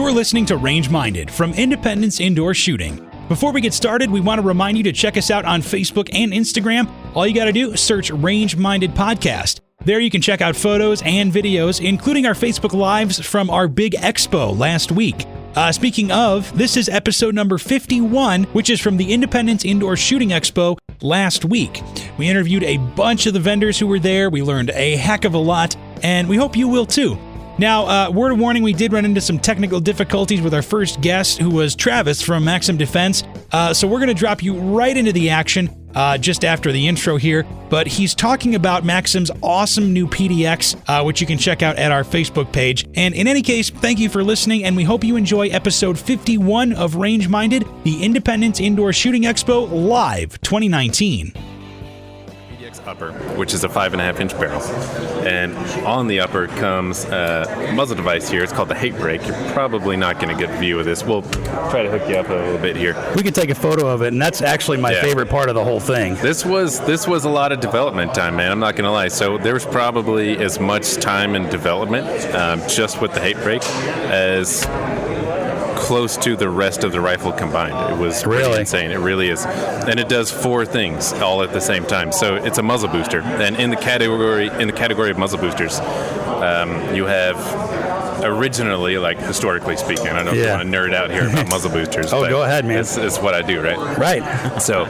You're listening to Range Minded from Independence Indoor Shooting. Before we get started, we want to remind you to check us out on Facebook and Instagram. All you got to do is search Range Minded Podcast. There you can check out photos and videos, including our Facebook Lives from our big expo last week. Speaking of, this is episode number 51, which is from the Independence Indoor Shooting Expo last week. We interviewed a bunch of the vendors who were there. We learned a heck of a lot, and we hope you will too. Now, word of warning, we did run into some technical difficulties with our first guest, who was Travis from Maxim Defense. So we're going to drop you right into the action just after the intro here. But he's talking about Maxim's awesome new PDX, which you can check out at our Facebook page. And in any case, thank you for listening, and we hope you enjoy episode 51 of Range Minded, the Independence Indoor Shooting Expo Live 2019. Upper, which is a 5.5-inch barrel, and on the upper comes a muzzle device here. It's called the hate brake. You're probably not going to get a view of this. We'll try to hook you up a little bit here. We could take a photo of it, and that's actually my favorite part of the whole thing. This was a lot of development time, man. I'm not going to lie. So there was probably as much time in development just with the hate brake as close to the rest of the rifle combined. It was really insane. It really is. And it does 4 things all at the same time. So it's a muzzle booster. And in the category of muzzle boosters, you have originally, like historically speaking, I don't know if you want to nerd out here about muzzle boosters. Oh, go ahead, man. It's what I do, right? Right. So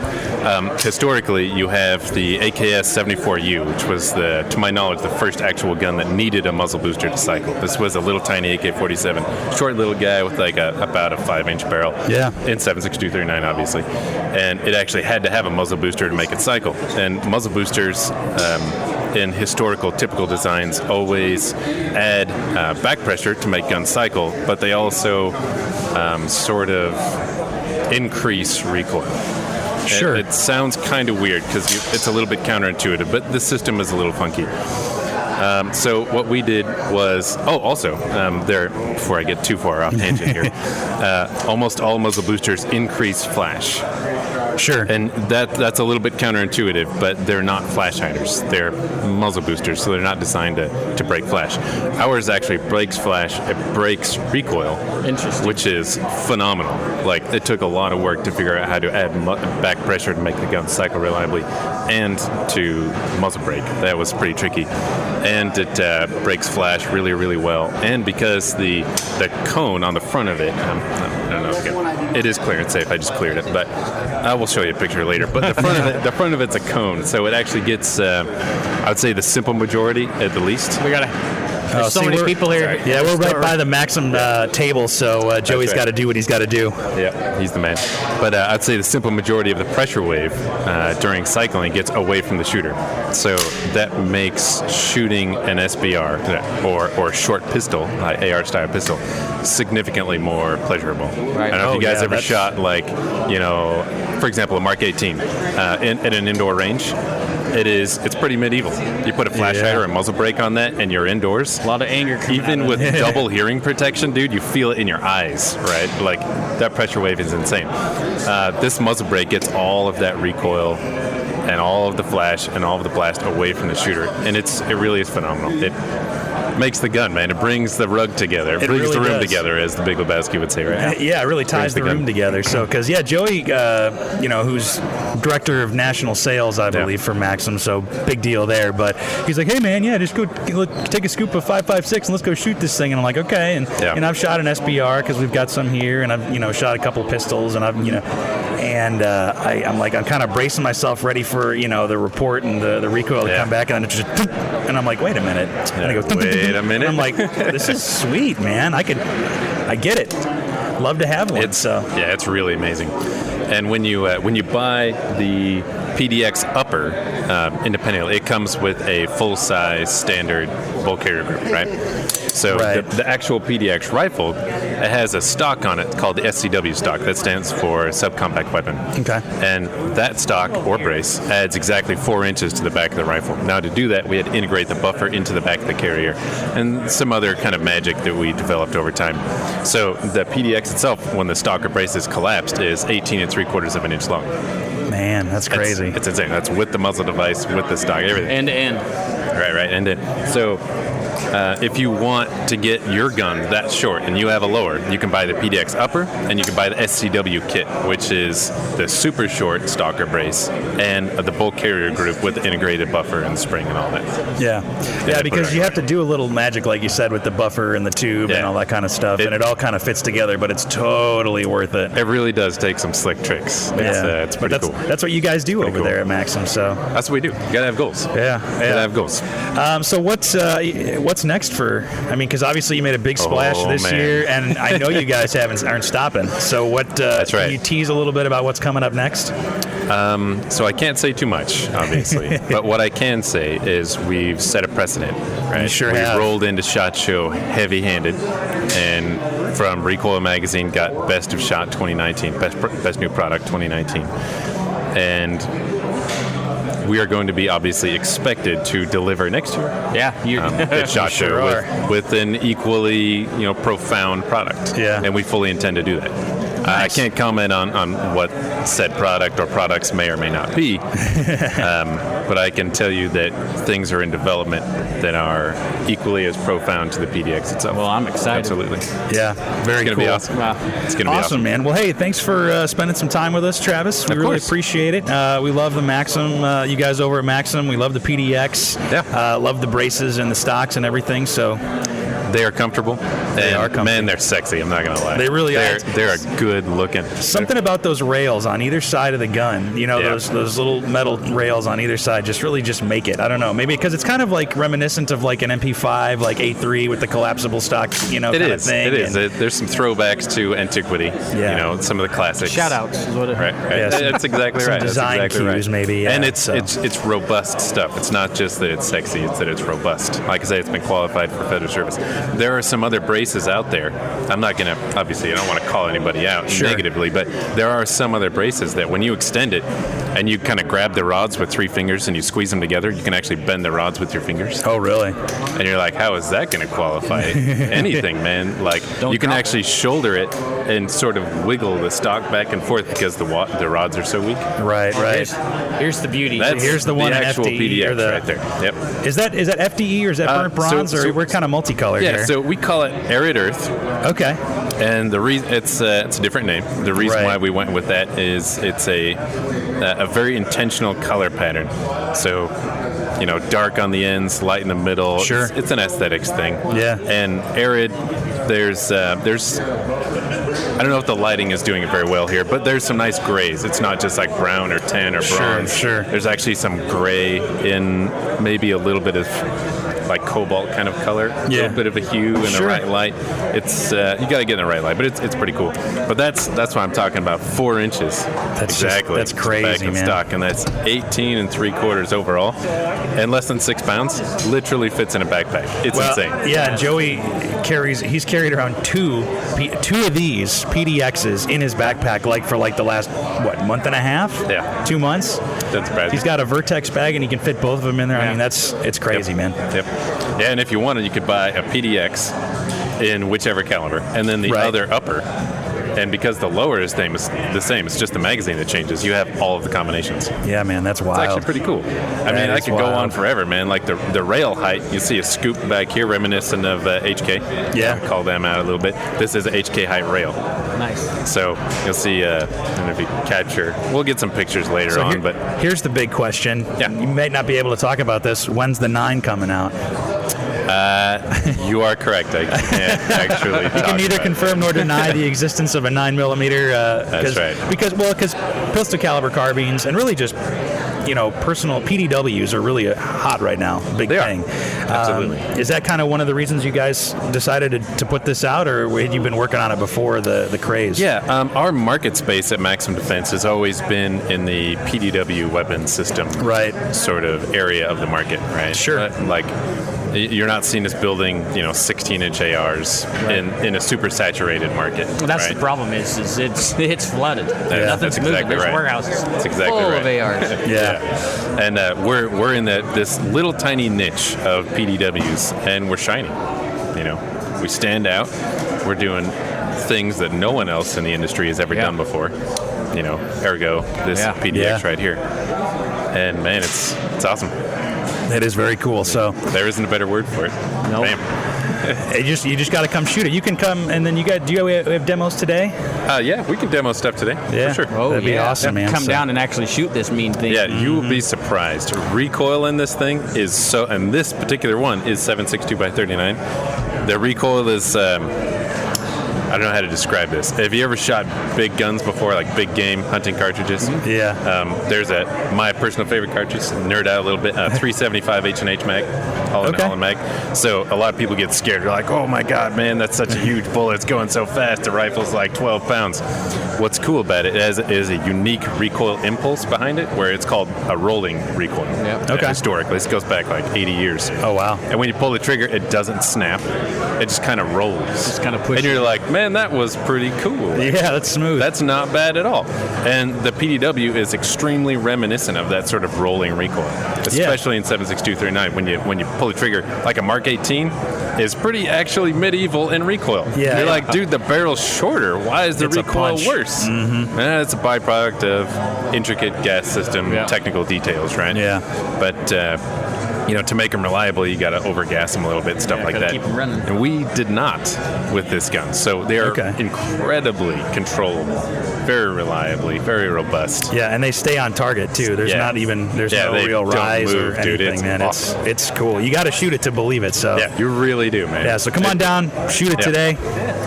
historically, you have the AKS-74U, which was, to my knowledge, the first actual gun that needed a muzzle booster to cycle. This was a little tiny AK-47, short little guy with like about a 5-inch barrel. Yeah. In 7.6239, obviously. And it actually had to have a muzzle booster to make it cycle. And muzzle boosters, in historical, typical designs, always add back pressure to make guns cycle, but they also sort of increase recoil. Sure. It sounds kind of weird because it's a little bit counterintuitive, but the system is a little funky. So what we did was, before I get too far off tangent here, almost all muzzle boosters increase flash. Sure. And that's a little bit counterintuitive, but they're not flash hiders. They're muzzle boosters, so they're not designed to break flash. Ours actually breaks flash. It breaks recoil. Interesting. Which is phenomenal. Like, it took a lot of work to figure out how to add back pressure to make the gun cycle reliably and to muzzle brake. That was pretty tricky. And it breaks flash really, really well. And because the cone on the front of it, I don't know, it is clear and safe. I just cleared it, but I will show you a picture later. But the front of it's a cone, so it actually gets, I would say, the simple majority at the least. We gotta. There's so many people here. Sorry. Yeah, we're right by the Maxim table, so Joey's got to do what he's got to do. Yeah, he's the man. But I'd say the simple majority of the pressure wave during cycling gets away from the shooter. So that makes shooting an SBR or short pistol, AR-style pistol, significantly more pleasurable. Right. I don't know if you guys ever shot, for example, a Mark 18 at an indoor range. It's pretty medieval. You put a flash hider and muzzle brake on that, and you're indoors. A lot of anger coming Even out with double hearing protection, dude, you feel it in your eyes, right? Like, that pressure wave is insane. This muzzle brake gets all of that recoil and all of the flash and all of the blast away from the shooter, and it really is phenomenal. It makes the gun, man. It brings the rug together. It brings really the room does. together, as the Big Lebowski would say right now. Yeah, it really ties the room together. So, because, Joey, who's director of national sales, I believe, for Maxim, so big deal there. But he's like, hey, man, just go take a scoop of 5.56 and let's go shoot this thing. And I'm like, okay. And I've shot an SBR because we've got some here, and I've, shot a couple of pistols, and I'm kind of bracing myself ready for, the report and the recoil to come back, and I'm like, wait a minute. And I go, wait a minute. I'm like, this is sweet, man. I get it. Love to have one. It's really amazing. And when you buy the PDX upper independently, it comes with a full-size standard bolt carrier grip, right? So the actual PDX rifle, it has a stock on it called the SCW stock. That stands for subcompact weapon. Okay. And that stock or brace adds exactly 4 inches to the back of the rifle. Now, to do that, we had to integrate the buffer into the back of the carrier and some other kind of magic that we developed over time. So the PDX itself, when the stock or brace is collapsed, is 18 3/4 of an inch long. Man, that's crazy. It's insane. That's with the muzzle device, with the stock, everything. End to end. Right, end to end. So if you want to get your gun that short and you have a lower, you can buy the PDX upper and you can buy the SCW kit, which is the super short stalker brace and the bulk carrier group with the integrated buffer and spring and all that. Yeah, because you have to do a little magic, like you said, with the buffer and the tube and all that kind of stuff, and it all kind of fits together, but it's totally worth it. It really does take some slick tricks. It's pretty cool. That's what you guys do over there at Maxim, so. That's what we do. You gotta have goals. Yeah. Gotta have goals. So what's next for? I mean, because obviously you made a big splash this year, and I know you guys aren't stopping. So what? That's right. Can you tease a little bit about what's coming up next? So I can't say too much, obviously, but what I can say is we've set a precedent. Right? You sure we've have. rolled into SHOT Show heavy-handed, and from Recoil Magazine got Best of SHOT 2019, Best New Product 2019, and we are going to be obviously expected to deliver next year. Yeah, you at SHOT Show with an equally profound product. Yeah, and we fully intend to do that. I can't comment on what said product or products may or may not be, but I can tell you that things are in development that are equally as profound to the PDX itself. Well, I'm excited. Absolutely. Yeah, very cool. It's going to be awesome. Wow. It's going to be awesome, man. Well, hey, thanks for spending some time with us, Travis. We really appreciate it. We love the Maxim. You guys over at Maxim. We love the PDX. Yeah. Love the braces and the stocks and everything. So. They are comfortable. They are comfortable. Man, they're sexy. I'm not going to lie. They really are. They're good looking. Something about those rails on either side of the gun, those little metal rails on either side just make it. I don't know. Maybe because it's kind of like reminiscent of like an MP5, like A3 with the collapsible stock, kind of thing. It is. There's some throwbacks to antiquity. Yeah. Some of the classics. Shout outs is what it is. Right. Yeah, that's exactly some right. Design that's exactly cues, right. maybe. Yeah, and it's robust stuff. It's not just that it's sexy, it's that it's robust. Like I say, it's been qualified for Federal Service. There are some other braces out there. I'm not going to, obviously, I don't want to call anybody out negatively, but there are some other braces that when you extend it and you kind of grab the rods with 3 fingers and you squeeze them together, you can actually bend the rods with your fingers. Oh, really? And you're like, how is that going to qualify anything, man? Like, you can actually shoulder it and sort of wiggle the stock back and forth because the rods are so weak. Right. Here's the beauty. Here's the one the actual FDE PDX right there. Yep. Is that FDE or is that burnt bronze or we're kind of multicolored here? Yeah, so we call it Arid Earth. Okay. And the reason it's a different name. The reason why we went with that is it's a very intentional color pattern. So, dark on the ends, light in the middle. Sure. It's an aesthetics thing. Yeah. And Arid, there's I don't know if the lighting is doing it very well here, but there's some nice grays. It's not just like brown or tan or bronze. Sure. There's actually some gray in maybe a little bit of like cobalt kind of color, a little bit of a hue in the right light. It's you got to get in the right light, but it's pretty cool. But that's what I'm talking about. 4 inches. That's crazy, back in man. stock, and that's 18 3/4 overall, and less than 6 pounds. Literally fits in a backpack. It's insane. Yeah, Joey he's carried around two of these PDXs in his backpack for the last month and a half? Yeah. 2 months? That's bad. He's got a Vertex bag and he can fit both of them in there. I mean, it's crazy, man. Yep. Yeah, and if you wanted, you could buy a PDX in whichever caliber, and then the other upper. And because the lower is the same, it's just the magazine that changes. You have all of the combinations. Yeah, man, that's wild. It's actually pretty cool. I mean, I could go on forever, man. Like the rail height, you see a scoop back here reminiscent of HK. Yeah. Call them out a little bit. This is a HK height rail. Nice. So you'll see, I don't know if you capture, we'll get some pictures later on. But here's the big question. Yeah. You might not be able to talk about this. When's the 9 coming out? You are correct. I can't actually. You can neither confirm nor deny the existence of a 9mm. That's right. Because pistol caliber carbines and really just personal PDWs are really hot right now. Big thing. Absolutely. Is that kind of one of the reasons you guys decided to put this out, or had you been working on it before the craze? Yeah, our market space at Maxim Defense has always been in the PDW weapon system sort of area of the market, right? Sure. You're not seeing us building, 16-inch ARs in a super saturated market. Well, that's the problem is it's flooded. Nothing's moving. Exactly There's right. warehouses full of ARs. Yeah. And we're in this little tiny niche of PDWs, and we're shining. We stand out. We're doing things that no one else in the industry has ever done before. Ergo this PDX right here. And man, it's awesome. It is very cool. So there isn't a better word for it. Nope. Bam. you just got to come shoot it. You can come, and then do we have demos today? Yeah, we can demo stuff today. Yeah, for sure. Oh, that'd be awesome, man. Come down and actually shoot this mean thing. Yeah, you will be surprised. Recoil in this thing is so, and this particular one is 7.62 by 39. The recoil is, I don't know how to describe this. Have you ever shot big guns before, like big game hunting cartridges? Yeah. There's my personal favorite cartridge, nerd out a little bit, 375 H&H mag, Holland mag. So a lot of people get scared. They're like, oh my God, man, that's such a huge bullet. It's going so fast. The rifle's like 12 pounds. What's cool about it is a unique recoil impulse behind it, where it's called a rolling recoil. Yep. Okay. Historically, this goes back like 80 years. Oh, wow. And when you pull the trigger, it doesn't snap. It just kind of rolls. Just kind of pushes. And you're like, man, that was pretty cool. Yeah, that's smooth. That's not bad at all. And the PDW is extremely reminiscent of that sort of rolling recoil, especially in 7.62-39. When you pull the trigger, like a Mark 18 is pretty actually medieval in recoil. Yeah. You're like, dude, the barrel's shorter. Why is the It's a recoil punch. worse? It's a byproduct of intricate gas system technical details, right? Yeah. But to make them reliable, you got to overgas them a little bit, stuff like gotta that. keep 'em running. And we did not with this gun, so they are Okay. incredibly controllable, very reliably, very robust. Yeah, and they stay on target too. There's no they real don't rise or move, dude. anything, It's man. awesome. It's cool. You got to shoot it to believe it. So Yeah, you really do, man. yeah. So come on down, shoot it today.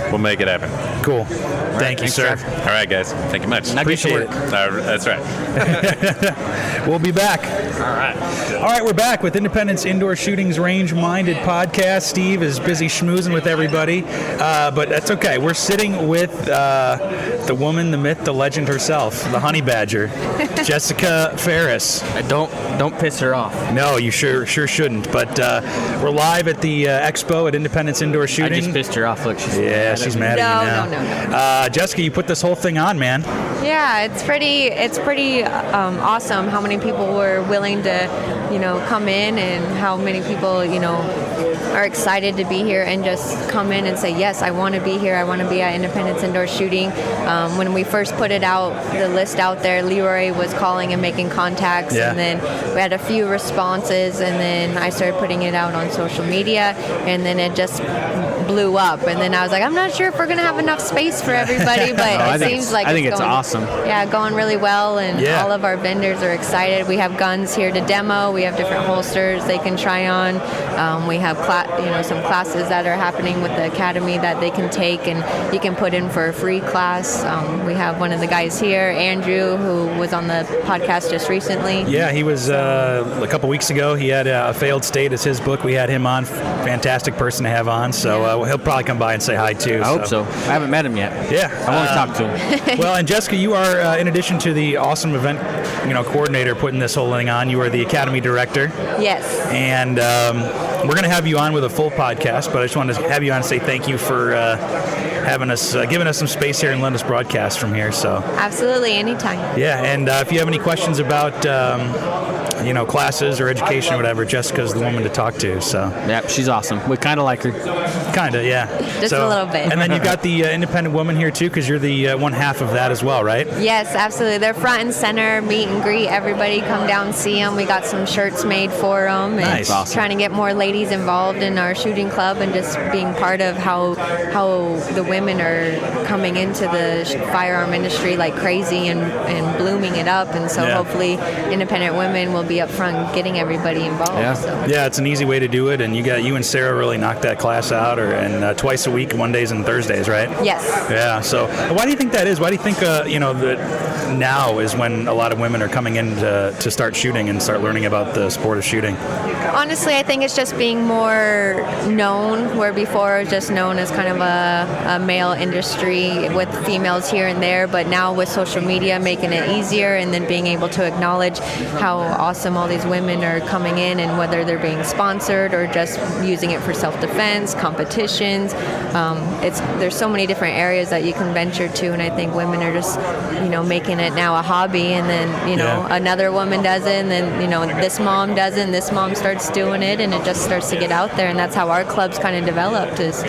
We'll make it happen. Cool. Thank you, thanks, sir. Trev. All right, guys. Thank you much. Now get to Appreciate work. That's right. We'll be back. All All right, we're back with Independence Indoor Shooting's Range Minded podcast. Steve is busy schmoozing with everybody, but that's okay. We're sitting with the woman, the myth, the legend herself, the honey badger, Jessica Ferris. Don't piss her off. No, you sure shouldn't. But we're live at the expo at Independence Indoor I Shooting. just pissed her off. Look, she's She's mad at you now. No. Jessica, you put this whole thing on, man. Yeah, it's pretty awesome how many people were willing to, come in, and how many people, are excited to be here and just come in and say, yes, I want to be here. I want to be at Independence Indoor Shooting. When we first put it out, the list out there, Leroy was calling and making contacts, and then we had a few responses, and then I started putting it out on social media, and then it just blew up. And then I was like, I'm not sure if we're going to have enough space for everybody, but it seems like I think it's going, awesome. Yeah, going really well, and all of our vendors are excited. We have guns here to demo. We have different holsters they can try on. We have some classes that are happening with the academy that they can take, and you can put in for a free class. We have one of the guys here, Andrew, who was on the podcast just recently. Yeah, he was a couple weeks ago. He had A Failed State as his book. We had him on. Fantastic person to have on. So he'll probably come by and say hi too. I hope so. I haven't met him yet. Yeah, I want to talk to him. Well, and Jessica, you are, in addition to the awesome event, coordinator putting this whole thing on, you are the Academy Director. Yes. And we're going to have you on with a full podcast, but I just wanted to have you on and say thank you for having us, giving us some space here and letting us broadcast from here. So Absolutely, anytime. yeah, and if you have any questions about classes or education or whatever, Jessica's the woman to talk to. So Yeah, she's awesome. We kind of like her. kind of, yeah. Just a little bit. And then you've got the independent woman here too, because you're the one half of that as well, right? Yes, absolutely. They're front and center, meet and greet. Everybody come down, see them. We got some shirts made for them. And Nice. Awesome. trying to get more ladies involved in our shooting club, and just being part of how the women are coming into the firearm industry like crazy and blooming it up. And so hopefully independent women will be up front getting everybody involved. Yeah. So. Yeah, it's an easy way to do it, and you and Sarah really knocked that class out, and twice a week, Mondays and Thursdays, right? Yes. Yeah. So, why do you think that is? Why do you think that now is when a lot of women are coming in to start shooting and start learning about the sport of shooting? Honestly, I think it's just being more known, where before it was just known as kind of a male industry with females here and there, but now with social media making it easier, and then being able to acknowledge how awesome all these women are coming in, and whether they're being sponsored or just using it for self-defense, competitions. There's so many different areas that you can venture to, and I think women are just, making making it now a hobby, and then another woman does it, and then this mom does it, and this mom starts doing it, and it just starts to get out there. And that's how our club's kind of developed, is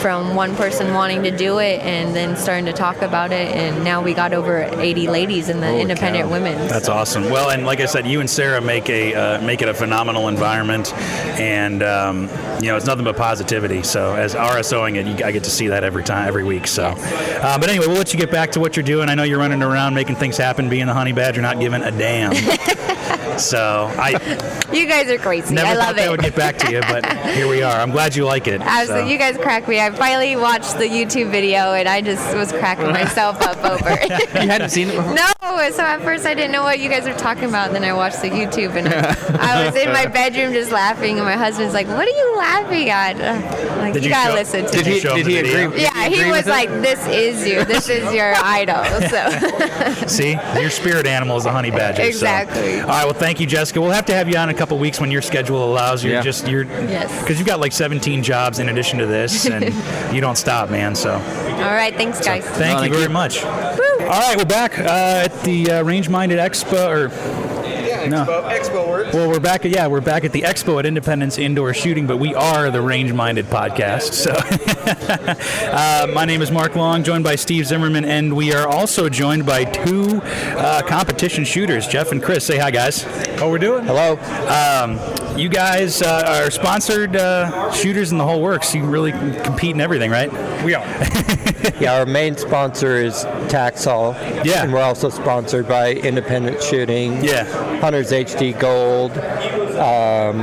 from one person wanting to do it and then starting to talk about it, and now we got over 80 ladies in the independent women's. That's awesome. Well, and like I said, you and Sarah make it a phenomenal environment, and it's nothing but positivity. So as RSOing it, I get to see that every week. So, but anyway, we'll let you get back to what you're doing. I know you're running around making things happen, being the honey badger, not giving a damn. So you guys are crazy. Never I thought love that it. would get back to you, but here we are. I'm glad you like it. Absolutely. So. You guys crack me. I finally watched the YouTube video, and I just was cracking myself up over it. You hadn't seen it before? No. So at first I didn't know what you guys were talking about. Then I watched the YouTube, and I was in my bedroom just laughing, and my husband's like, "What are you laughing at?" Like, you gotta listen to Did he agree? Yeah, he was like, "This is you. This is your idol." So. See, your spirit animal is the honey badger. Exactly. So. All right. Well, thank you, Jessica. We'll have to have you on in a couple weeks when your schedule allows. Yes. Because you've got like 17 jobs in addition to this, and you don't stop, man. So. All right. Thanks, guys. Thank you very much. Woo. All right, we're back at the Range Minded Expo, Expo works. Well, we're back at the Expo at Independence Indoor Shooting, but we are the Range Minded podcast. So, my name is Mark Long, joined by Steve Zimmerman, and we are also joined by two competition shooters, Jeff and Chris. Say hi, guys. How we doing? Hello. You guys are sponsored shooters in the whole works. You really compete in everything, right? We are. Yeah, our main sponsor is Taxol. Yeah. And we're also sponsored by Independence Shooting. Yeah. Hunters HD Gold,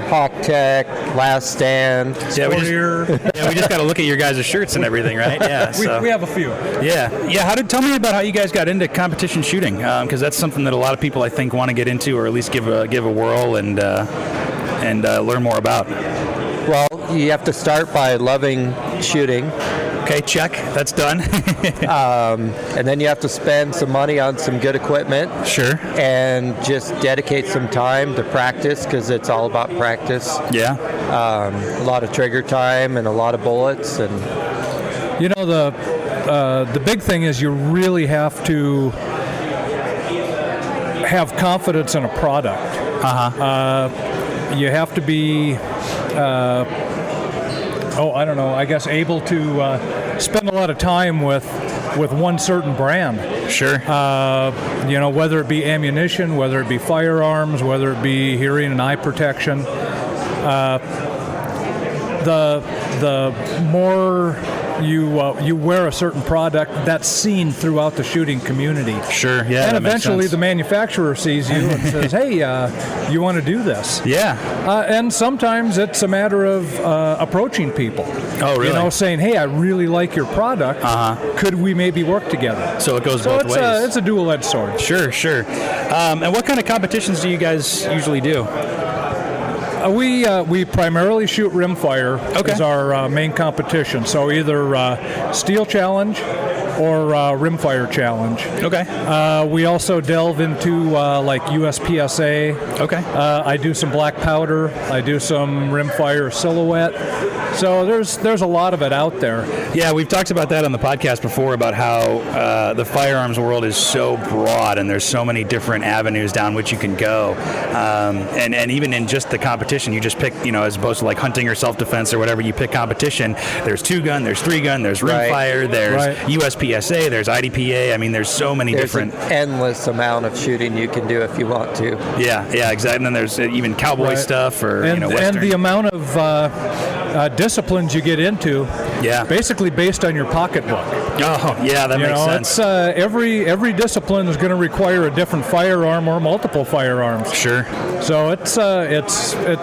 Hawk Tech, Last Stand. Yeah, we just got to look at your guys' shirts and everything, right? Yeah. So. We have a few. Yeah. Tell me about how you guys got into competition shooting, because that's something that a lot of people I think want to get into, or at least give a whirl and learn more about. Well, you have to start by loving shooting. Okay, check. That's done. And then you have to spend some money on some good equipment. Sure. And just dedicate some time to practice, because it's all about practice. Yeah. A lot of trigger time and a lot of bullets. And the big thing is you really have to have confidence in a product. You have to be, able to spend a lot of time with one certain brand. Sure. Whether it be ammunition, whether it be firearms, whether it be hearing and eye protection. The more you wear a certain product, that's seen throughout the shooting community. Sure, yeah. And eventually the manufacturer sees you and says, "Hey, you want to do this?" Yeah. And sometimes it's a matter of approaching people. Oh, really? Saying, "Hey, I really like your product. Could we maybe work together?" So it goes both ways. It's a dual-edged sword. Sure. And what kind of competitions do you guys usually do? We primarily shoot rimfire as our main competition. So either steel challenge or rimfire challenge. Okay. We also delve into like USPSA. Okay. I do some black powder. I do some rimfire silhouette. So there's a lot of it out there. Yeah, we've talked about that on the podcast before, about how the firearms world is so broad and there's so many different avenues down which you can go. And even in just the competition, you just pick, as opposed to like hunting or self-defense or whatever, you pick competition. There's 2-gun, there's 3-gun, there's rimfire, there's USPSA, there's IDPA. I mean, there's so many different. There's an endless amount of shooting you can do if you want to. Yeah, exactly. And then there's even cowboy stuff or Western. And the amount of disciplines you get into, basically based on your pocketbook. Oh, yeah, that makes sense. It's, every discipline is going to require a different firearm or multiple firearms. Sure. So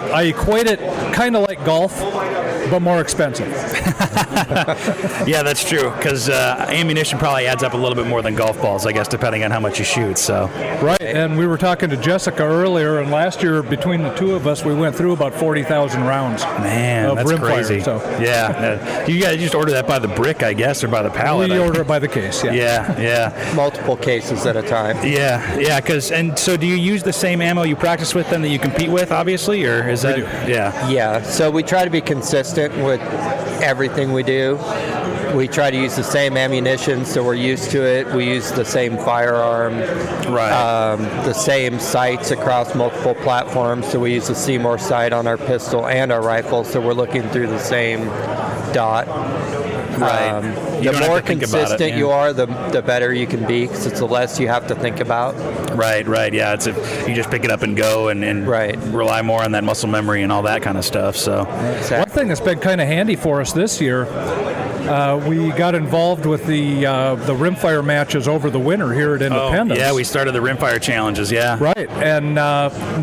I equate it kind of like golf, but more expensive. Yeah, that's true, because ammunition probably adds up a little bit more than golf balls, I guess, depending on how much you shoot. So. Right, and we were talking to Jessica earlier, and last year between the two of us, we went through about 40,000 rounds. Man, that's crazy. So. Yeah. You guys just order that by the brick, I guess, or by the pallet? We order it by the case, Yeah. Multiple cases at a time. Yeah, and so do you use the same ammo you practice with then that you compete with, obviously, or is that? We do. Yeah. Yeah, so we try to be consistent with everything we do. We try to use the same ammunition, so we're used to it. We use the same firearm, the same sights across multiple platforms. So we use the Seymour sight on our pistol and our rifle, so we're looking through the same dot. The more consistent you are, the better you can be, because it's the less you have to think about. Right. Yeah, it's you just pick it up and go, and rely more on that muscle memory and all that kind of stuff. So, one thing that's been kind of handy for us this year, we got involved with the rimfire matches over the winter here at Independence. Yeah, we started the rimfire challenges. Yeah, right. And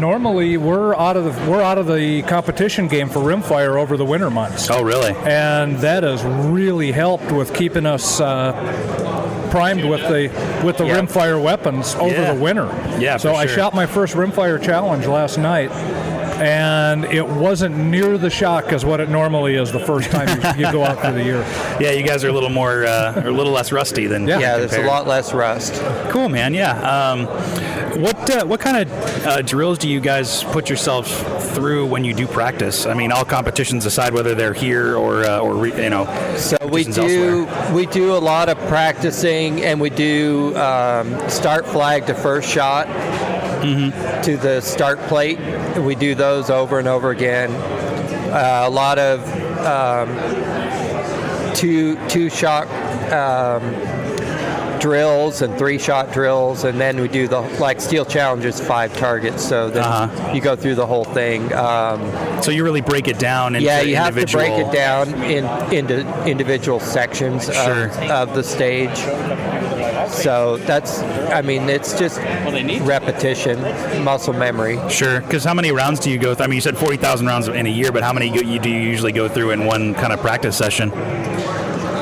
normally we're out of the competition game for rimfire over the winter months. Oh, really? And that has really helped with keeping us primed with the rimfire weapons over the winter. Yeah. So I shot my first rimfire challenge last night, and it wasn't near the shock as what it normally is the first time you go out through the year. Yeah, you guys are a little more, or a little less rusty than. Yeah, there's a lot less rust. Cool, man. Yeah. What kind of drills do you guys put yourself through when you do practice? I mean, all competitions aside, whether they're here or So we do a lot of practicing, and we do start flag to first shot. To the start plate. We do those over and over again. A lot of two-shot drills and three-shot drills, and then we do like steel challenges, 5 targets. So then you go through the whole thing. So you really break it down into you have to break it down into individual sections of the stage. So it's just repetition, muscle memory. Sure, because how many rounds do you go through? I mean, you said 40,000 rounds in a year, but how many do you usually go through in one kind of practice session?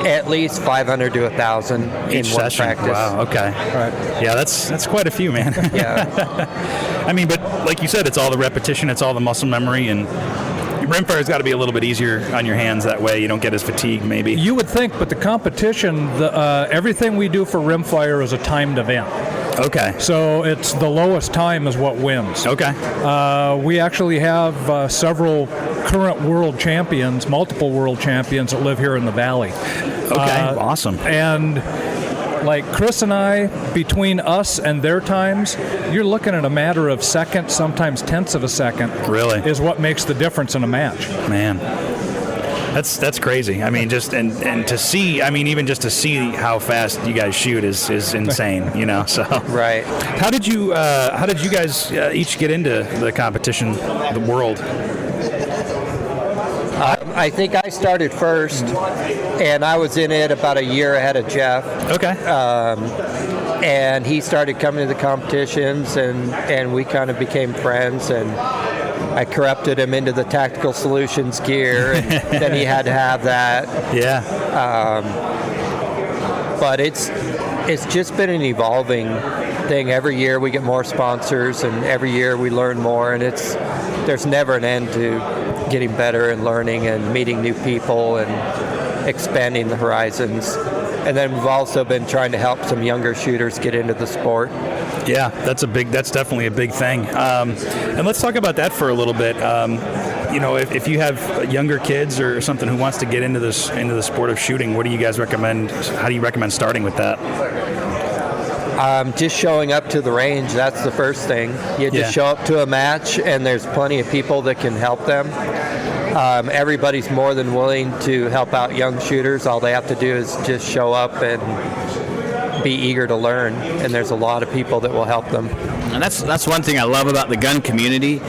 At least 500 to 1,000 in one practice. Wow, okay. Right. Yeah, that's quite a few, man. Yeah. I mean, but like you said, it's all the repetition, it's all the muscle memory, and rimfire's got to be a little bit easier on your hands. That way you don't get as fatigued, maybe. You would think, but the competition, everything we do for rimfire is a timed event. Okay. So it's the lowest time is what wins. Okay. We actually have several current world champions, multiple world champions that live here in the valley. Okay, awesome. And like Chris and I, between us and their times, you're looking at a matter of seconds, sometimes tenths of a second. Really? Is what makes the difference in a match. Man. That's crays. I mean, just and to see. I mean, even just to see how fast you guys shoot is insane. So right. How did you guys each get into the competition, the world? I think I started first, and I was in it about a year ahead of Jeff. Okay. And he started coming to the competitions, and we kind of became friends, and I corrupted him into the tactical solutions gear, and then he had to have that. Yeah. But it's just been an evolving thing. Every year we get more sponsors, and every year we learn more, and there's never an end to getting better and learning and meeting new people and expanding the horizons. And then we've also been trying to help some younger shooters get into the sport. Yeah, that's definitely a big thing. And let's talk about that for a little bit. If you have younger kids or something who wants to get into the sport of shooting, what do you guys recommend? How do you recommend starting with that? Just showing up to the range, that's the first thing. You just show up to a match, and there's plenty of people that can help them. Everybody's more than willing to help out young shooters. All they have to do is just show up and be eager to learn, and there's a lot of people that will help them. And that's one thing I love about the gun community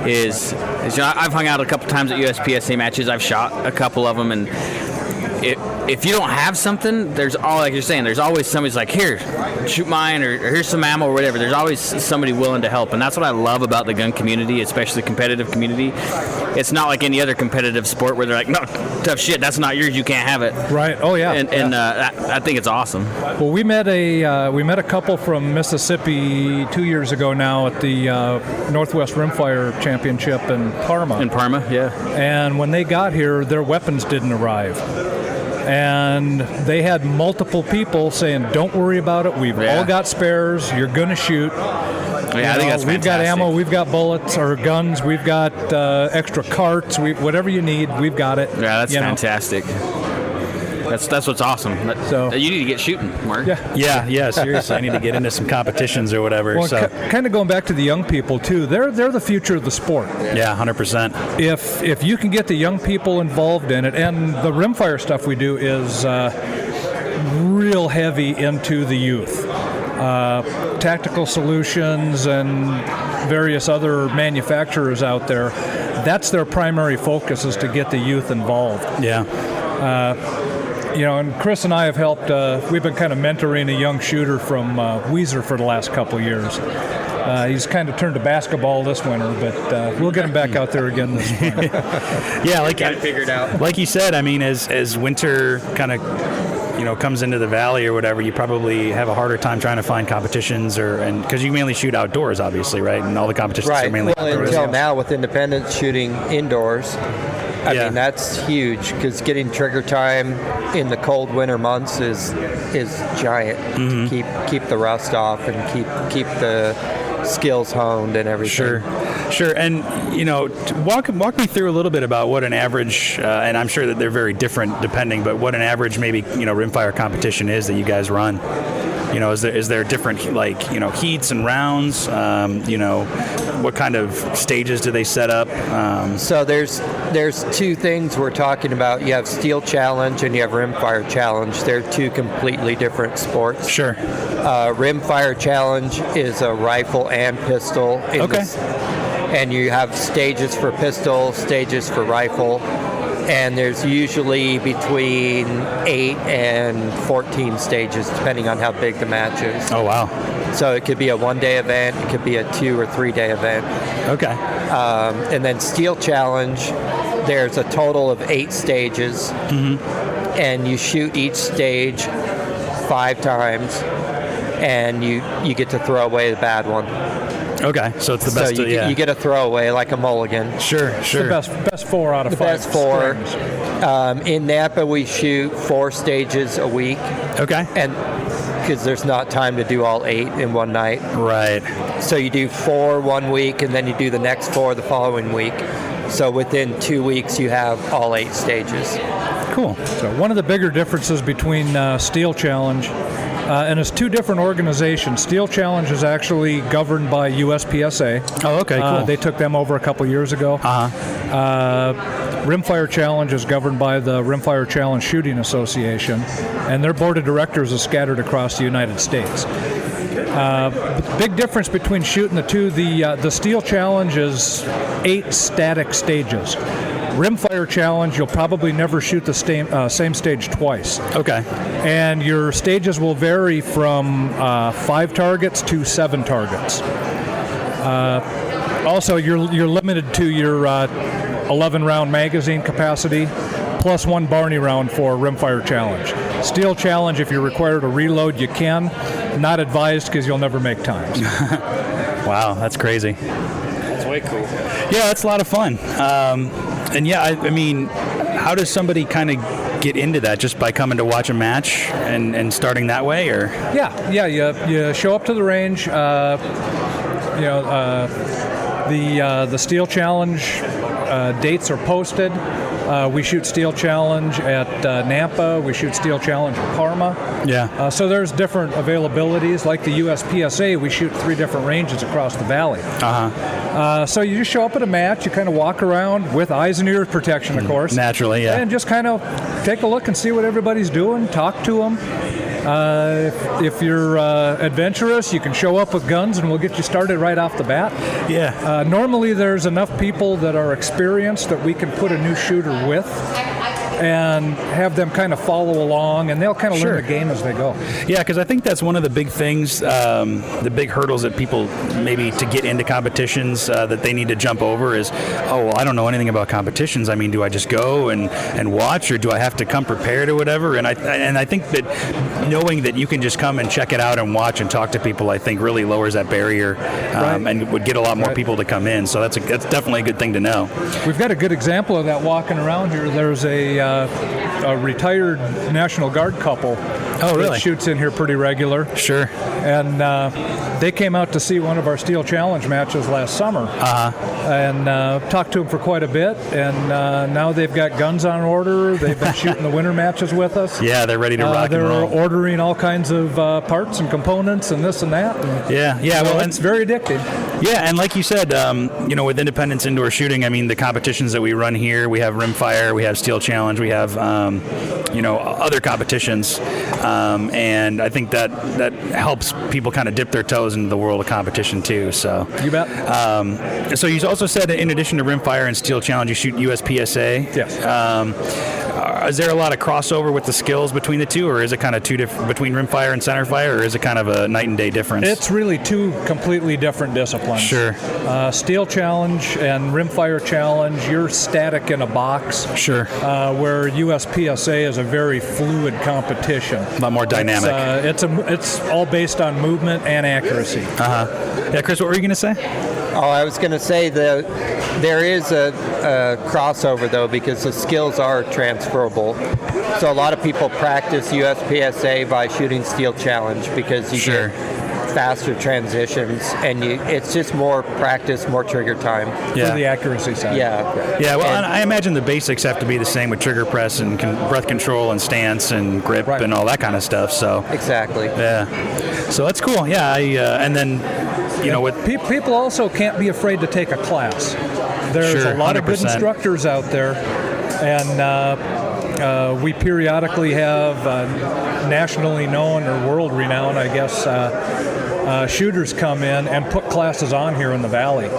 is I've hung out a couple times at USPSA matches. I've shot a couple of them, and if you don't have something, there's always somebody's like, here, shoot mine, or here's some ammo or whatever. There's always somebody willing to help, and that's what I love about the gun community, especially the competitive community. It's not like any other competitive sport where they're like, no, tough shit, that's not yours, you can't have it. Right. Oh yeah. And I think it's awesome. Well, we met a couple from Mississippi 2 years ago now at the Northwest Rimfire Championship in Parma. In Parma, yeah. And when they got here, their weapons didn't arrive. And they had multiple people saying, don't worry about it, we've all got spares, you're going to shoot. Yeah, I think that's fantastic. We've got ammo, we've got bullets or guns, we've got extra carts, whatever you need, we've got it. Yeah, that's fantastic. That's what's awesome. So you need to get shooting, Mark. Yeah, seriously. I need to get into some competitions or whatever. Well, so kind of going back to the young people too. They're the future of the sport. Yeah, 100%. If you can get the young people involved in it, and the rimfire stuff we do is real heavy into the youth. Tactical Solutions and various other manufacturers out there, that's their primary focus, is to get the youth involved. Yeah. And Chris and I have helped, we've been kind of mentoring a young shooter from Weiser for the last couple years. He's kind of turned to basketball this winter, but we'll get him back out there again this spring. Yeah, like Got it figured out. Like you said, I mean, as winter kind of comes into the valley or whatever, you probably have a harder time trying to find competitions, and because you mainly shoot outdoors, obviously, right? And all the competitions are mainly outdoors. Until now, with Independence shooting indoors, I mean, that's huge, because getting trigger time in the cold winter months is giant to keep the rust off and keep the skills honed and everything. Sure. And walk me through a little bit about what an average, and I'm sure that they're very different depending, but what an average maybe rimfire competition is that you guys run. Is there different heats and rounds? What kind of stages do they set up? So there's two things we're talking about. You have Steel Challenge and you have Rimfire Challenge. They're two completely different sports. Sure. Rimfire Challenge is a rifle and pistol. And you have stages for pistol, stages for rifle. And there's usually between 8 and 14 stages, depending on how big the match is. Oh, wow. So it could be a one-day event, it could be a 2 or 3 day event. Okay. And then Steel Challenge, there's a total of 8 stages, and you shoot each stage 5 times, and you get to throw away the bad one. Okay, so it's the best. So you get a throwaway like a mulligan. Sure. The best 4 out of 5. Best 4. In Napa, we shoot 4 stages a week. Okay. And because there's not time to do all 8 in one night. Right. So you do 4 one week, and then you do the next 4 the following week. So within 2 weeks, you have all 8 stages. Cool. So one of the bigger differences between Steel Challenge, and it's 2 different organizations. Steel Challenge is actually governed by USPSA. Oh, okay, cool. They took them over a couple years ago. Rimfire Challenge is governed by the Rimfire Challenge Shooting Association, and their board of directors is scattered across the United States. Big difference between shooting the two. The Steel Challenge is 8 static stages. Rimfire Challenge, you'll probably never shoot the same stage twice. Okay. And your stages will vary from 5 targets to 7 targets. Also, you're limited to your 11-round magazine capacity, plus 1 Barney round for Rimfire Challenge. Steel Challenge, if you're required to reload, you can. Not advised, because you'll never make times. Wow, that's crazy. That's way cool. Yeah, that's a lot of fun. And yeah, I mean, how does somebody kind of get into that? Just by coming to watch a match and starting that way, or? Yeah. You show up to the range. The Steel Challenge dates are posted. We shoot Steel Challenge at Nampa. We shoot Steel Challenge at Parma. Yeah. So there's different availabilities. Like the USPSA, we shoot 3 different ranges across the valley. So you just show up at a match. You kind of walk around with eyes and ears protection, of course. Naturally, yeah. And just kind of take a look and see what everybody's doing. Talk to them. If you're adventurous, you can show up with guns and we'll get you started right off the bat. Yeah. Normally there's enough people that are experienced that we can put a new shooter with and have them kind of follow along, and they'll kind of learn the game as they go. Yeah, because I think that's one of the big things, the big hurdles that people maybe to get into competitions that they need to jump over is, I don't know anything about competitions. I mean, do I just go and watch, or do I have to come prepared or whatever? And I think that knowing that you can just come and check it out and watch and talk to people, I think really lowers that barrier, and would get a lot more people to come in. So that's definitely a good thing to know. We've got a good example of that walking around here. There's a retired National Guard couple Oh, really? It shoots in here pretty regular. Sure. And they came out to see one of our Steel Challenge matches last summer. And talked to them for quite a bit. And now they've got guns on order. They've been shooting the winter matches with us. Yeah, they're ready to rock and roll. They're ordering all kinds of parts and components and this and that. And yeah. Well, it's very addictive. Yeah, and like you said, with Independence Indoor Shooting, I mean, the competitions that we run here, we have Rimfire, we have Steel Challenge, we have, other competitions, and I think that helps people kind of dip their toes into the world of competition too. So you bet. So you also said that in addition to Rimfire and Steel Challenge, you shoot USPSA. Yes. Is there a lot of crossover with the skills between the two, or is it kind of two different between Rimfire and Centerfire, or is it kind of a night and day difference? It's really two completely different disciplines. Sure. Steel Challenge and Rimfire Challenge, you're static in a box. Sure. Where USPSA is a very fluid competition. A lot more dynamic. It's all based on movement and accuracy. Yeah, Chris, what were you going to say? Oh, I was going to say that there is a crossover, though, because the skills are transferable. So a lot of people practice USPSA by shooting Steel Challenge because you get faster transitions, and it's just more practice, more trigger time. For the accuracy side. Yeah. Well, and I imagine the basics have to be the same with trigger press and breath control and stance and grip and all that kind of stuff. So exactly. Yeah. So that's cool. Yeah. And then, with people also can't be afraid to take a class. There's a lot 100%. Of good instructors out there, and we periodically have nationally known or world renowned, I guess, shooters come in and put classes on here in the valley.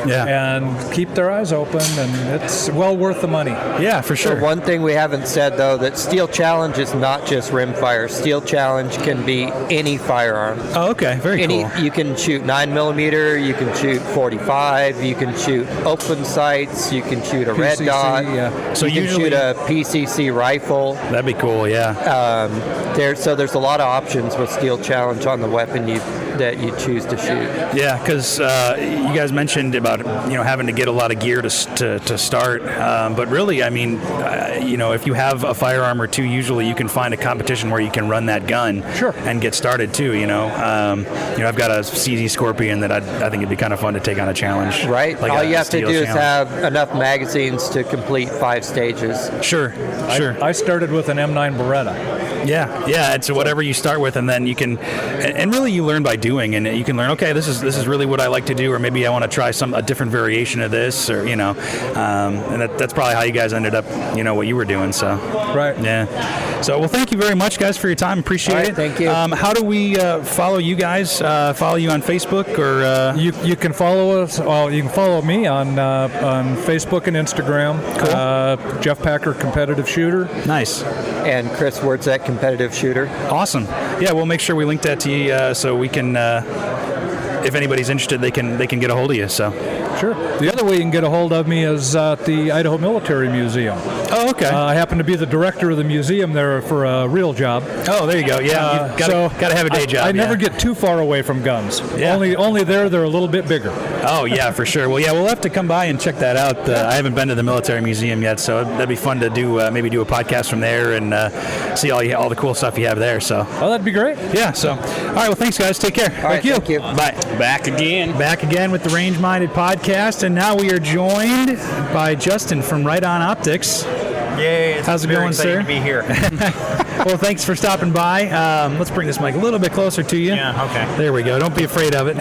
Yeah. And keep their eyes open, and it's well worth the money. Yeah, for sure. So one thing we haven't said, though, that Steel Challenge is not just rimfire. Steel Challenge can be any firearm. Oh, okay. Very cool. You can shoot 9mm, you can shoot 45, you can shoot open sights, you can shoot a red dot. Yeah. So you can shoot a PCC rifle. That'd be cool, yeah. There's a lot of options with Steel Challenge on the weapon that you choose to shoot. Yeah, because you guys mentioned about having to get a lot of gear to start, but really, I mean, if you have a firearm or two, usually you can find a competition where you can run that gun and get started too. I've got a CZ Scorpion that I think it'd be kind of fun to take on a challenge. Right. Like all you have to do is challenge. have enough magazines to complete 5 stages. Sure. I started with an M9 Beretta. Yeah. It's whatever you start with, and then you can, and really you learn by doing, and you can learn. Okay, this is really what I like to do, or maybe I want to try a different variation of this, or and that's probably how you guys ended up, what you were doing. So right. Yeah. So well, thank you very much, guys, for your time. Appreciate it. Thank you. How do we follow you guys? Follow you on Facebook, or you can follow us. Well, you can follow me on Facebook and Instagram. Cool. Jeff Packer, Competitive Shooter. Nice. And Chris Wurtzek, Competitive Shooter. Awesome. Yeah, we'll make sure we link that to you so we can, if anybody's interested, they can get a hold of you. So. Sure. The other way you can get a hold of me is at the Idaho Military Museum. Oh, okay. I happen to be the director of the museum there for a real job. Oh, there you go. Yeah, got to have a day job. I never get too far away from guns. Yeah. Only they're a little bit bigger. Oh, yeah, for sure. Well, yeah, we'll have to come by and check that out. I haven't been to the military museum yet, so that'd be fun to do. Maybe do a podcast from there and see all the cool stuff you have there. So. Oh, that'd be great. Yeah. So, all right. Well, thanks, guys. Take care. Thank you. Bye. Back again with the Range Minded Podcast, and now we are joined by Justin from Right On Optics. Yay! How's it going, sir? To be here. Well, thanks for stopping by. Let's bring this mic a little bit closer to you. Yeah. Okay. There we go. Don't be afraid of it.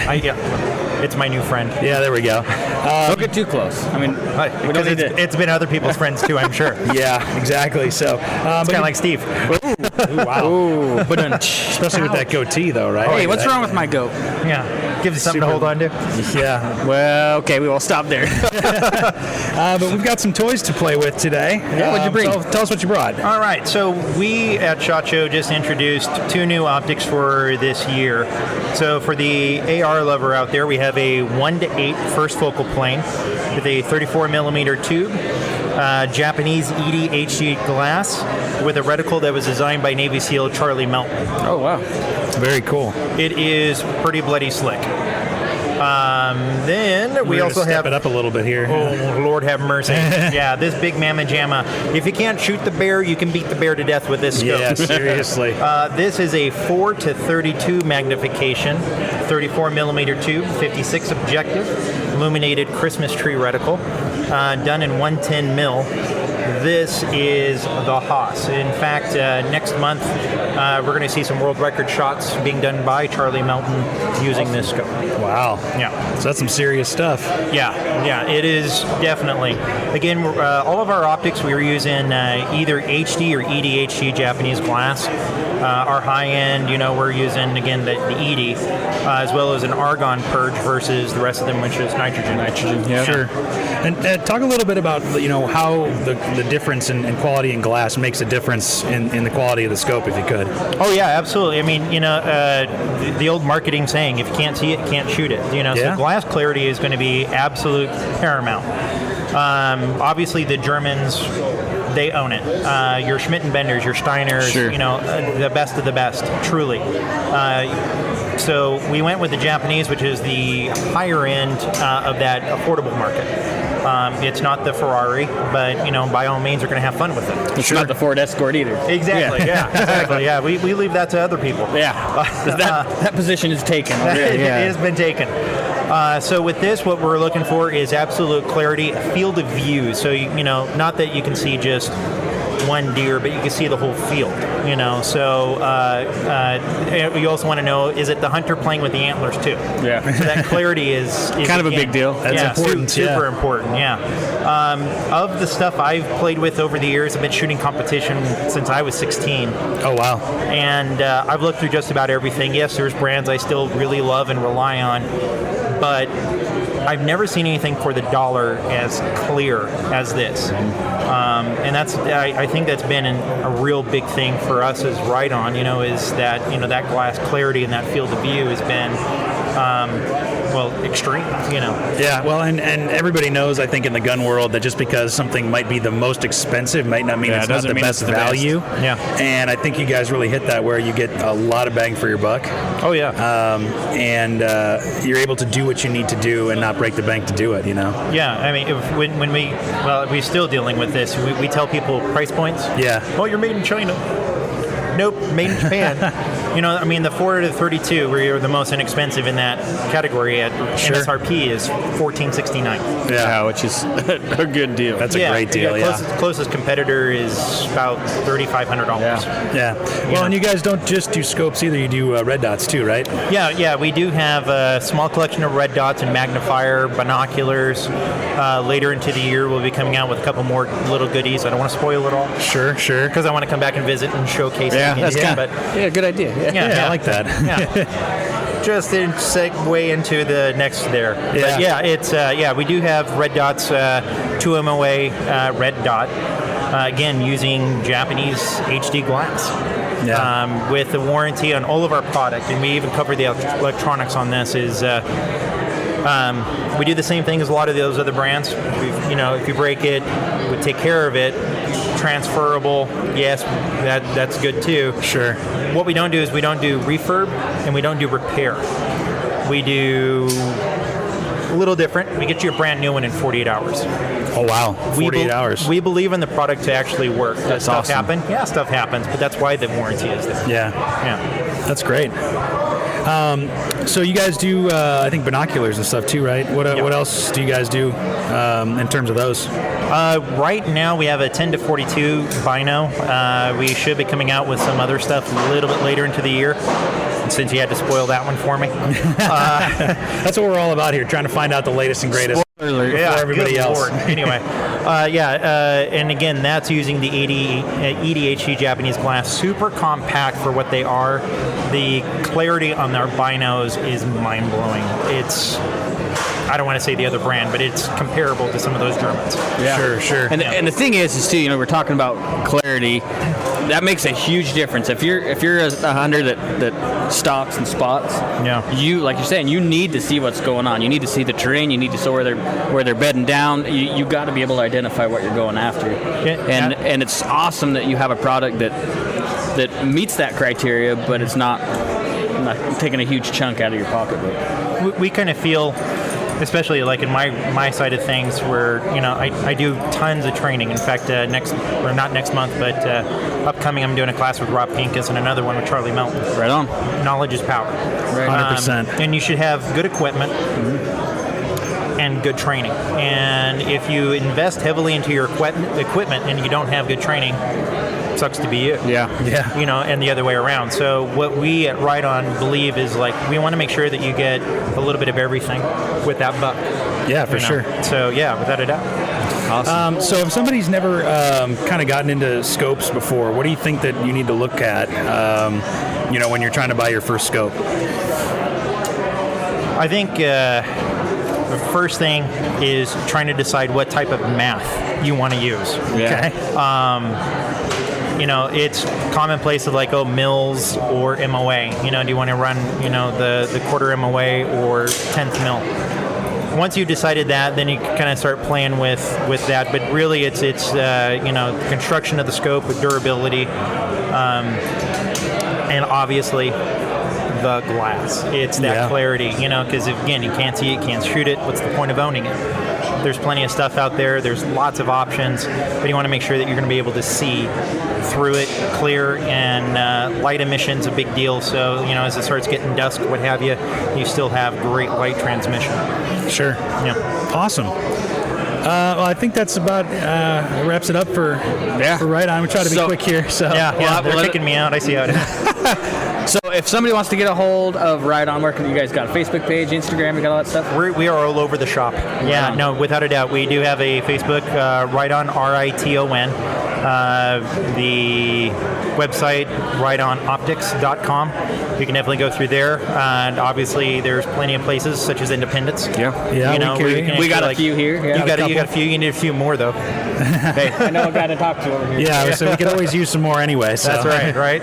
It's my new friend. Yeah, there we go. Don't get too close. I mean, because it's been other people's friends too, I'm sure. Yeah, exactly. So it's kind of like Steve. Ooh, wow. Ooh, but especially with that goatee, though, right? Hey, what's wrong with my goat? Yeah, gives you something to hold on to. Yeah. Well, okay, we will stop there. But we've got some toys to play with today. Yeah, what'd you bring? Tell us what you brought. All right, so we at SHOT Show just introduced 2 new optics for this year. So for the AR lover out there, we have a 1:8 first focal plane with a 34mm tube, Japanese ED HD glass with a reticle that was designed by Navy SEAL Charlie Melton. Oh, wow. Very cool. It is pretty bloody slick. Then we also step have it up a little bit here. Oh, Lord have mercy. Yeah, this big mamma jamma. If you can't shoot the bear, you can beat the bear to death with this scope. Yeah, seriously. This is a 4 to 32 magnification, 34 millimeter tube, 56 objective, illuminated Christmas tree reticle, done in 110 mil. This is the Haas. In fact, next month we're going to see some world record shots being done by Charlie Melton using this scope. Wow. Yeah. So that's some serious stuff. Yeah, it is definitely. Again, all of our optics we were using either HD or EDHD Japanese glass. Our high end, we're using again the ED, as well as an argon purge versus the rest of them, which is nitrogen. Yeah. Sure. And talk a little bit about how the difference in quality in glass makes a difference in the quality of the scope, if you could. Oh yeah, absolutely. I mean, the old marketing saying, if you can't see it, can't shoot it. So glass clarity is going to be absolute paramount. Obviously, the Germans, they own it. Your Schmidt and Benders, your Steiners, sure. The best of the best, truly. So we went with the Japanese, which is the higher end of that affordable market. It's not the Ferrari, but by all means, we're going to have fun with it. It's not the Ford Escort either. Exactly. Yeah. Exactly. Yeah. We leave that to other people. Yeah. That position is taken. It has been taken. So with this, what we're looking for is absolute clarity, field of view. So not that you can see just one deer, but you can see the whole field. So you also want to know, is it the hunter playing with the antlers too? Yeah. So that clarity is kind of a big deal. That's important. Super important. Yeah. Of the stuff I've played with over the years, I've been shooting competition since I was 16. Oh wow. And I've looked through just about everything. Yes, there's brands I still really love and rely on, but I've never seen anything for the dollar as clear as this. And I think that's been a real big thing for us as Ride-On, is that, that glass clarity and that field of view has been, extreme, Yeah, well, and everybody knows, I think, in the gun world that just because something might be the most expensive might not mean it's not the best value. Yeah. And I think you guys really hit that where you get a lot of bang for your buck. Oh, yeah. And you're able to do what you need to do and not break the bank to do it, Yeah, I mean, when we're still dealing with this, we tell people price points. Yeah. Oh, you're made in China. Nope, made in Japan. The 4 to 32, where you're the most inexpensive in that category at MSRP is $14.69. Yeah, which is a good deal. That's a great deal. Closest competitor is about $3,500. Yeah. Well, and you guys don't just do scopes either. You do red dots too, right? Yeah. We do have a small collection of red dots and magnifier binoculars. Later into the year, we'll be coming out with a couple more little goodies. I don't want to spoil it all. Sure. Because I want to come back and visit and showcase. Good idea. Yeah, I like that. Yeah. Just to segue into the next there. Yeah. But we do have red dots, 2 MOA red dot, again using Japanese HD glass. Yeah. With the warranty on all of our product, and we even cover the electronics on this. We do the same thing as a lot of those other brands. If you break it, we take care of it. Transferable, yes, that's good too. Sure. What we don't do is we don't do refurb and we don't do repair. We do a little different. We get you a brand new one in 48 hours. Oh wow, 48 hours. We believe in the product to actually work. That's stuff awesome. happen? Yeah, stuff happens, but that's why the warranty is there. Yeah. That's great. So you guys do, I think, binoculars and stuff too, right? What else do you guys do in terms of those? Right now we have a 10 to 42 bino. We should be coming out with some other stuff a little bit later into the year. And since you had to spoil that one for me. That's what we're all about here, trying to find out the latest and greatest for everybody else. Lord. Anyway, and again, that's using the EDHD Japanese glass. Super compact for what they are. The clarity on their binos is mind-blowing. I don't want to say the other brand, but it's comparable to some of those Germans. Yeah. Sure. And the thing is too, we're talking about clarity. That makes a huge difference. If you're a hunter that stalks and spots, you, like you're saying, you need to see what's going on. You need to see the terrain. You need to see where they're bedding down. You got to be able to identify what you're going after. And it's awesome that you have a product that meets that criteria, but it's not not taking a huge chunk out of your pocketbook. We kind of feel, especially like in my side of things, where I do tons of training. In fact, not next month, but upcoming, I'm doing a class with Rob Pincus and another one with Charlie Melton. Right on. Knowledge is power. Right. 100%. And you should have good equipment. And good training. And if you invest heavily into your equipment and you don't have good training, sucks to be you. Yeah. And the other way around. So what we at Ride On believe is, like, we want to make sure that you get a little bit of everything with that buck. Yeah, for sure. So yeah, without a doubt. Awesome. So if somebody's never kind of gotten into scopes before, what do you think that you need to look at, when you're trying to buy your first scope? I think the first thing is trying to decide what type of math you want to use. Yeah. Okay. It's commonplace of like, mils or MOA. Do you want to run, the quarter MOA or 10th mil? Once you've decided that, then you can kind of start playing with that. But really, it's the construction of the scope with durability, and obviously the glass. It's that clarity, because again, you can't see it, can't shoot it. What's the point of owning it? There's plenty of stuff out there. There's lots of options, but you want to make sure that you're going to be able to see through it clear, and light emission's a big deal. So, as it starts getting dusk, what have you, you still have great light transmission. Sure. Yeah. Awesome. Well, I think that's about wraps it up for Ride On. We try to be quick here. So they're kicking me out. I see how it is. So if somebody wants to get a hold of Ride On, where can you guys got a Facebook page, Instagram, you got all that stuff? We are all over the shop. Yeah, no, without a doubt. We do have a Facebook, Ride On, RITON. The website, rideonoptics.com. You can definitely go throrough there. And obviously, there's plenty of places, such as Independence. Yeah. We got a few here. You got a few. You need a few more, though. Hey, I know a guy to talk to over here. Yeah, so we could always use some more anyway. So. That's right.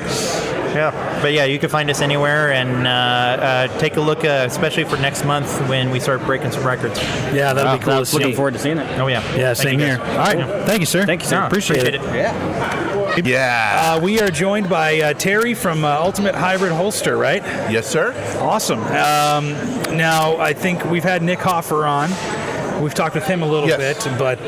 Yeah, but you can find us anywhere, and take a look, especially for next month when we start breaking some records. Yeah, that'll be cool to see. Looking forward to seeing it. Oh, yeah. Yeah, same here. All right. Thank you, sir. Thank you, sir. Appreciate it. Yeah. We are joined by Terry from Ultimate Hybrid Holster, right? Yes, sir. Awesome. Now, I think we've had Nick Hoffer on. We've talked with him a little bit, but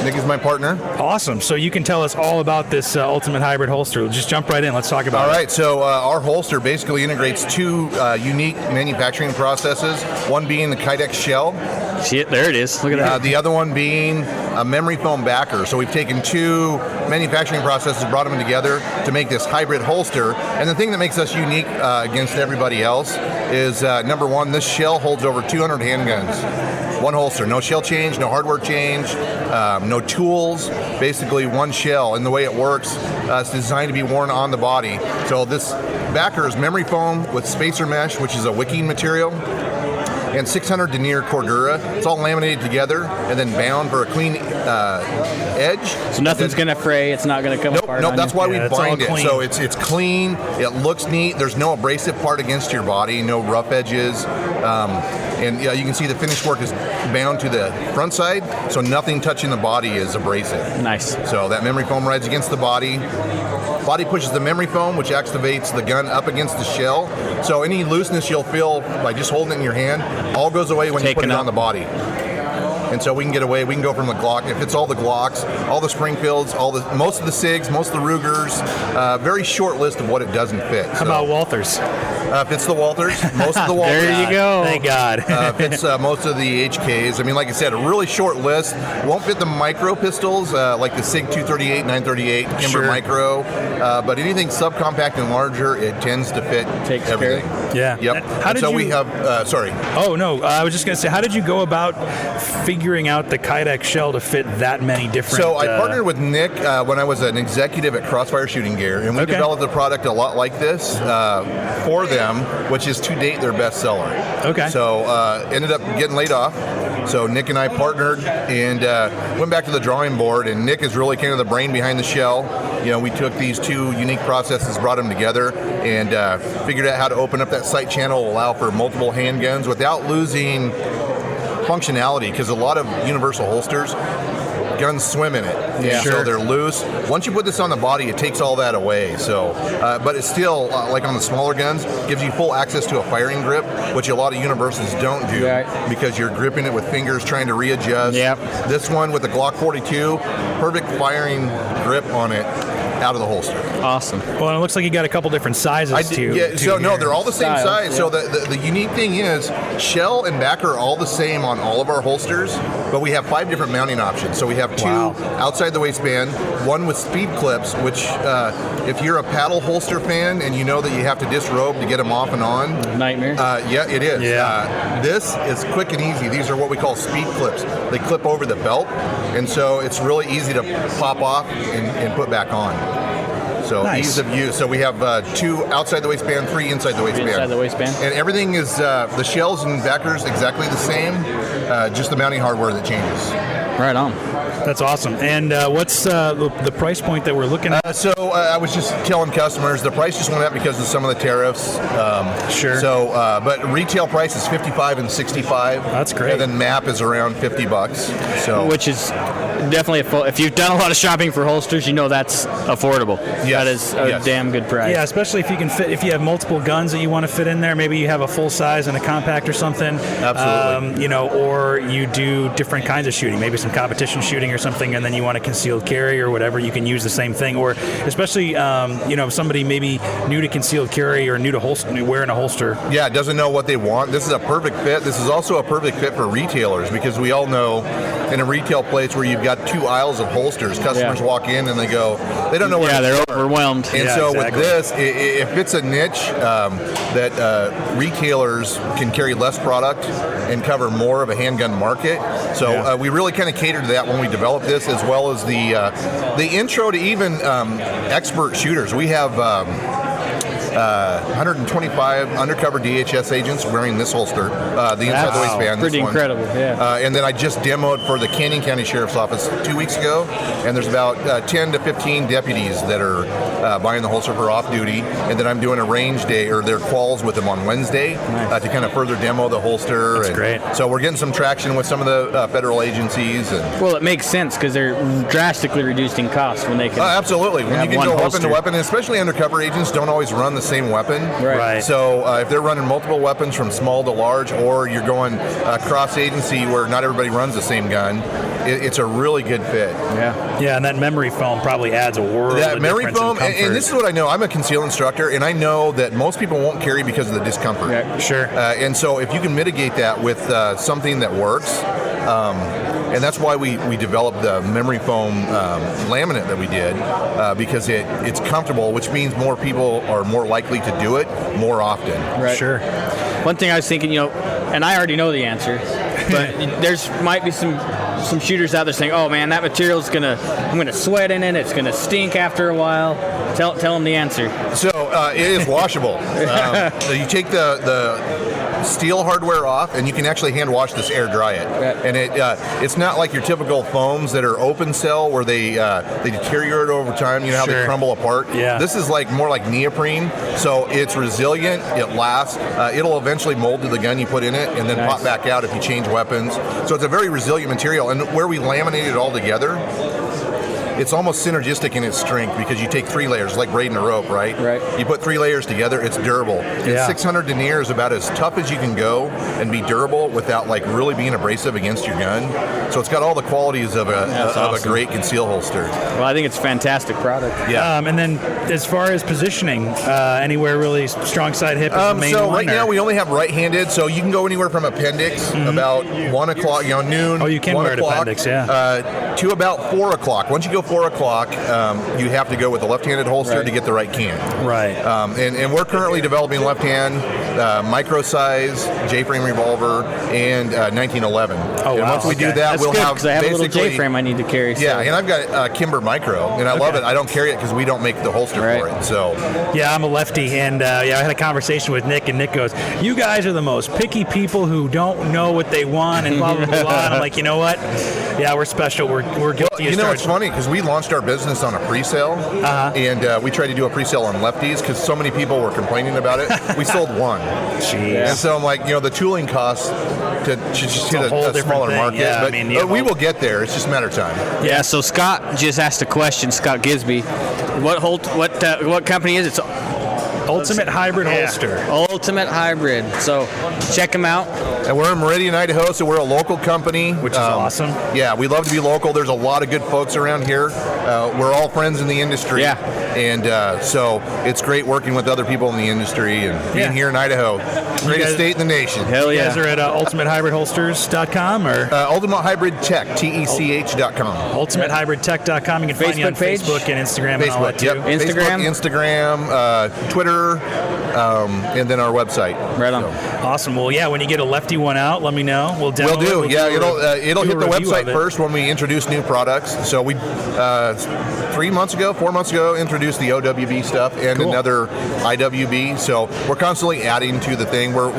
Nick is my partner. Awesome. So you can tell us all about this Ultimate Hybrid Holster. Just jump right in. Let's talk about it. All right. So our holster basically integrates two unique manufacturing processes. One being the Kydex shell. See it? There it is. Look at that. The other one being a memory foam backer. So we've taken two manufacturing processes, brought them together to make this hybrid holster. And the thing that makes us unique against everybody else is, number one, this shell holds over 200 handguns. One holster, no shell change, no hardware change, no tools, basically one shell. And the way it works, it's designed to be worn on the body. So this backer is memory foam with spacer mesh, which is a wicking material, and 600 denier cordura. It's all laminated together and then bound for a clean edge. So nothing's going to fray. It's not going to come apart. Nope, that's why we bind it. clean. So it's clean. It looks neat. There's no abrasive part against your body, no rough edges. And you can see the finish work is bound to the front side, so nothing touching the body is abrasive. Nice. So that memory foam rides against the body. Body pushes the memory foam, which activates the gun up against the shell. So any looseness you'll feel by just holding it in your hand all goes away when you put it on the body. And so we can get away. We can go from the Glock. If it's all the Glocks, all the Springfields, most of the SIGs, most of the Rugers. Very short list of what it doesn't fit. How about Walthers? Fits the Walthers. Most of the Walthers. There you go. Thank God. Fits most of the HKs. I mean, like I said, a really short list. Won't fit the micro pistols like the SIG 238, 938, Kimber Micro. But anything subcompact and larger, it tends to fit everything. Yeah. Yep. We have. Sorry. Oh no, I was just going to say, how did you go about figuring out the Kydex shell to fit that many different? So I partnered with Nick when I was an executive at Crossfire Shooting Gear, and we developed a product a lot like this for them, which is to date their best seller. Okay. So ended up getting laid off. So Nick and I partnered and went back to the drawing board, and Nick is really kind of the brain behind the shell. We took these two unique processes, brought them together, and figured out how to open up that sight channel, allow for multiple handguns without losing functionality, because a lot of universal holsters guns swim in it. Yeah. So they're loose. Once you put this on the body, it takes all that away. So, but it's still, like on the smaller guns, gives you full access to a firing grip, which a lot of universals don't do because you're gripping it with fingers trying to readjust. Yep. This one with the Glock 42, perfect firing grip on it out of the holster. Awesome. Well, it looks like you got a couple different sizes too. Yeah, so no, they're all the same size. Yeah. So the unique thing is shell and backer are all the same on all of our holsters, but we have 5 different mounting options. So we have 2 outside the waistband, 1 with speed clips, which if you're a paddle holster fan and you know that you have to disrobe to get them off and on. Nightmare. Yeah, it is. Yeah. This is quick and easy. These are what we call speed clips. They clip over the belt, and so it's really easy to pop off and put back on. So ease of use. So we have 2 outside the waistband, 3 inside the waistband. Inside the waistband. And everything is, the shells and backers exactly the same, just the mounting hardware that changes. Right on. That's awesome. And what's the price point that we're looking at? So I was just telling customers the price just went up because of some of the tariffs. Sure. So, but retail price is $55 and $65. That's great. And then MAP is around $50. So, Which is definitely if you've done a lot of shopping for holsters, you know that's affordable. Yes. That is a damn good price. Yeah, especially if you can fit. If you have multiple guns that you want to fit in there, maybe you have a full size and a compact or something. Absolutely. Or you do different kinds of shooting, maybe some competition shooting or something, and then you want a concealed carry or whatever. You can use the same thing. Or especially, somebody maybe new to concealed carry or new to wearing a holster. Yeah, doesn't know what they want. This is a perfect fit. This is also a perfect fit for retailers because we all know in a retail place where you've got 2 aisles of holsters, customers walk in and they don't know where to they're start. overwhelmed. And so with this, if it's a niche that retailers can carry less product and cover more of a handgun market, so we really kind of cater to that when we develop this, as well as the intro to even expert shooters. We have 125 undercover DHS agents wearing this holster, the inside the waistband. Pretty incredible, and then I just demoed for the Canyon County Sheriff's Office 2 weeks ago, and there's about 10 to 15 deputies that are buying the holster for off-duty, and then I'm doing a range day, or their quals with them on Wednesday to kind of further demo the holster. That's great. So we're getting some traction with some of the federal agencies. Well, it makes sense because they're drastically reducing costs when they can. Absolutely. When you can go weapon to weapon, and especially undercover agents don't always run the same weapon. Right. So if they're running multiple weapons from small to large, or you're going cross-agency where not everybody runs the same gun, it's a really good fit. Yeah, and that memory foam probably adds a world That of memory difference foam, in comfort. and this is what I know. I'm a concealed instructor, and I know that most people won't carry because of the discomfort. Yeah, sure. And so if you can mitigate that with something that works, and that's why we developed the memory foam laminate that we did, because it's comfortable, which means more people are more likely to do it more often. Right. Sure. One thing I was thinking, and I already know the answer, but there's might be some shooters out there saying, "Oh man, that material's I'm gonna sweat in it. It's gonna stink after a while." Tell them the answer. So it is washable. You take the steel hardware off, and you can actually hand wash this, air dry it. And it's not like your typical foams that are open cell where they deteriorate over time. You know how they crumble apart. Yeah. This is more like neoprene, so it's resilient. It lasts. It'll eventually mold to the gun you put in it, and then pop back out if you change weapons. So it's a very resilient material, and where we laminate it all together, it's almost synergistic in its strength because you take 3 layers, like braiding a rope, right? Right. You put 3 layers together, it's durable. And 600 denier is about as tough as you can go and be durable without really being abrasive against your gun. So it's got all the qualities of a great conceal holster. Well, I think it's a fantastic product. Yeah. And then as far as positioning, anywhere really strong side hip is the main so one? right now we only have right-handed, so you can go anywhere from appendix about 1 o'clock, noon. Oh, you can 1 wear it o'clock, appendix, to about 4 o'clock. Once you go 4 o'clock, you have to go with the left-handed holster to get the right can. Right. And we're currently developing left-hand, micro-size, J-frame revolver, and 1911. Oh, and wow. once we do that, That's we'll good, have because I have a little basically J-frame I need to carry. Yeah, and I've got Kimber Micro, and I love it. I don't carry it because we don't make the holster for it. So yeah, I'm a lefty, and I had a conversation with Nick, and Nick goes, "You guys are the most picky people who don't know what they want," and blah blah blah. And I'm like, you know what? Yeah, we're special. We're guilty. Well, it's funny because we launched our business on a pre-sale, and we tried to do a pre-sale on lefties because so many people were complaining about it. We sold 1. Jeez. And so I'm like, the tooling costs to just hit whole a different smaller thing. market. Yeah, but I mean, you know, we will get there. It's just a matter of time. Yeah. So Scott just asked a question. Scott Gisby, what company is it? So, Ultimate Hybrid Holster. Ultimate Hybrid. So check them out. And we're in Meridian, Idaho, so we're a local company. Which is awesome. Yeah, we love to be local. There's a lot of good folks around here. We're all friends in the industry. Yeah. And so it's great working with other people in the industry and being here in Idaho. Greatest state in the nation. Hell You yeah. guys are at ultimatehybridholsters.com or Ultimate Hybrid Tech, TECH.com. ultimatehybridtech.com. You can find you on Facebook page? Facebook and Instagram and all that too. Yep. Instagram? Facebook, Instagram, Twitter, and then our website. Right on. Awesome. Well, yeah, when you get a lefty one out, let me know. We'll demo Will do. it. Yeah, it'll do hit a the review website of it. first when we introduce new products. So we 4 months ago introduced the OWB stuff and Cool. another IWB. So we're constantly adding to the thing. We're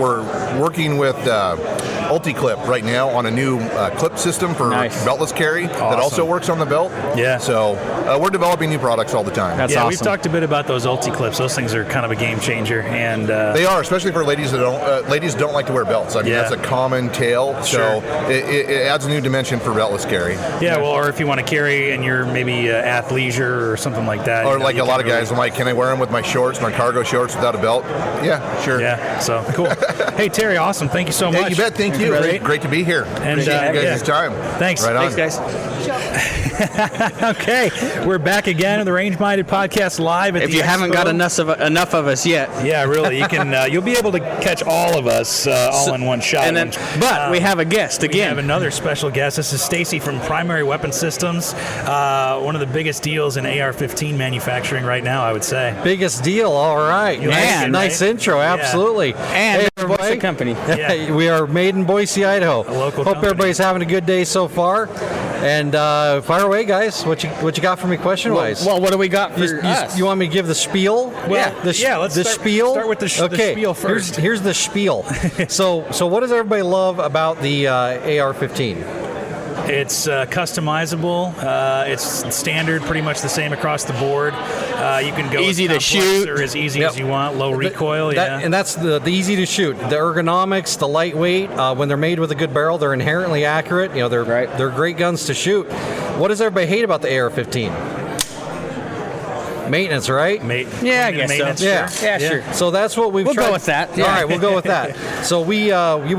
working with UltiClip right now on a new clip system for Nice. beltless carry that Awesome. also works on the belt. Yeah. So we're developing new products all the time. That's Yeah, awesome. we've talked a bit about those Ulti clips. Those things are kind of a game changer, and They are, especially for ladies that don't like to wear belts. I mean, Yeah. that's a common tale. Sure. So it adds a new dimension for beltless carry. yeah, well, or if you want to carry and you're maybe athleisure or something like that. Or you know, like you a lot can of guys, I'm like, can I wear them with my shorts, my cargo shorts without a belt? Yeah, sure. Yeah, so cool. Hey, Terry, awesome. Thank you so much. Hey, you bet. Thank you. Great. Great to be here. And, Appreciate you guys' yeah. time. Thanks. Right on. Thanks, guys. Okay, we're back again on the Range Minded Podcast live at If the you haven't Expo. got enough of us yet. Yeah, really. You can. You'll be able to catch all of us all in one shot. And then, but we have a guest We again. have another special guest. This is Stacy from Primary Weapon Systems. One of the biggest deals in AR-15 manufacturing right now, I would say. Biggest deal, all right. You like it, Nice right? intro, absolutely. and Hey, what's the everybody. company? Yeah. We are made in Boise, Idaho. A local Hope company. everybody's having a good day so far. And fire away, guys. What you got for me question-wise? Well, what do we got for us? You want me to give the spiel? Well, Let's the spiel. with the okay. spiel first. Here's the spiel. So what does everybody love about the AR-15? It's customizable. It's standard, pretty much the same across the board. You can go Easy as to complex shoot. or as easy Yep. as you want. Low recoil. And that's the easy to shoot. The ergonomics, the lightweight. When they're made with a good barrel, they're inherently accurate. You know, they're great guns to shoot. What does everybody hate about the AR-15? Maintenance, right? Yeah, I guess so. maintenance, Yeah. sure. Yeah, sure. So that's what we've We'll tried. go with that. All Yeah. right, we'll go with that. So we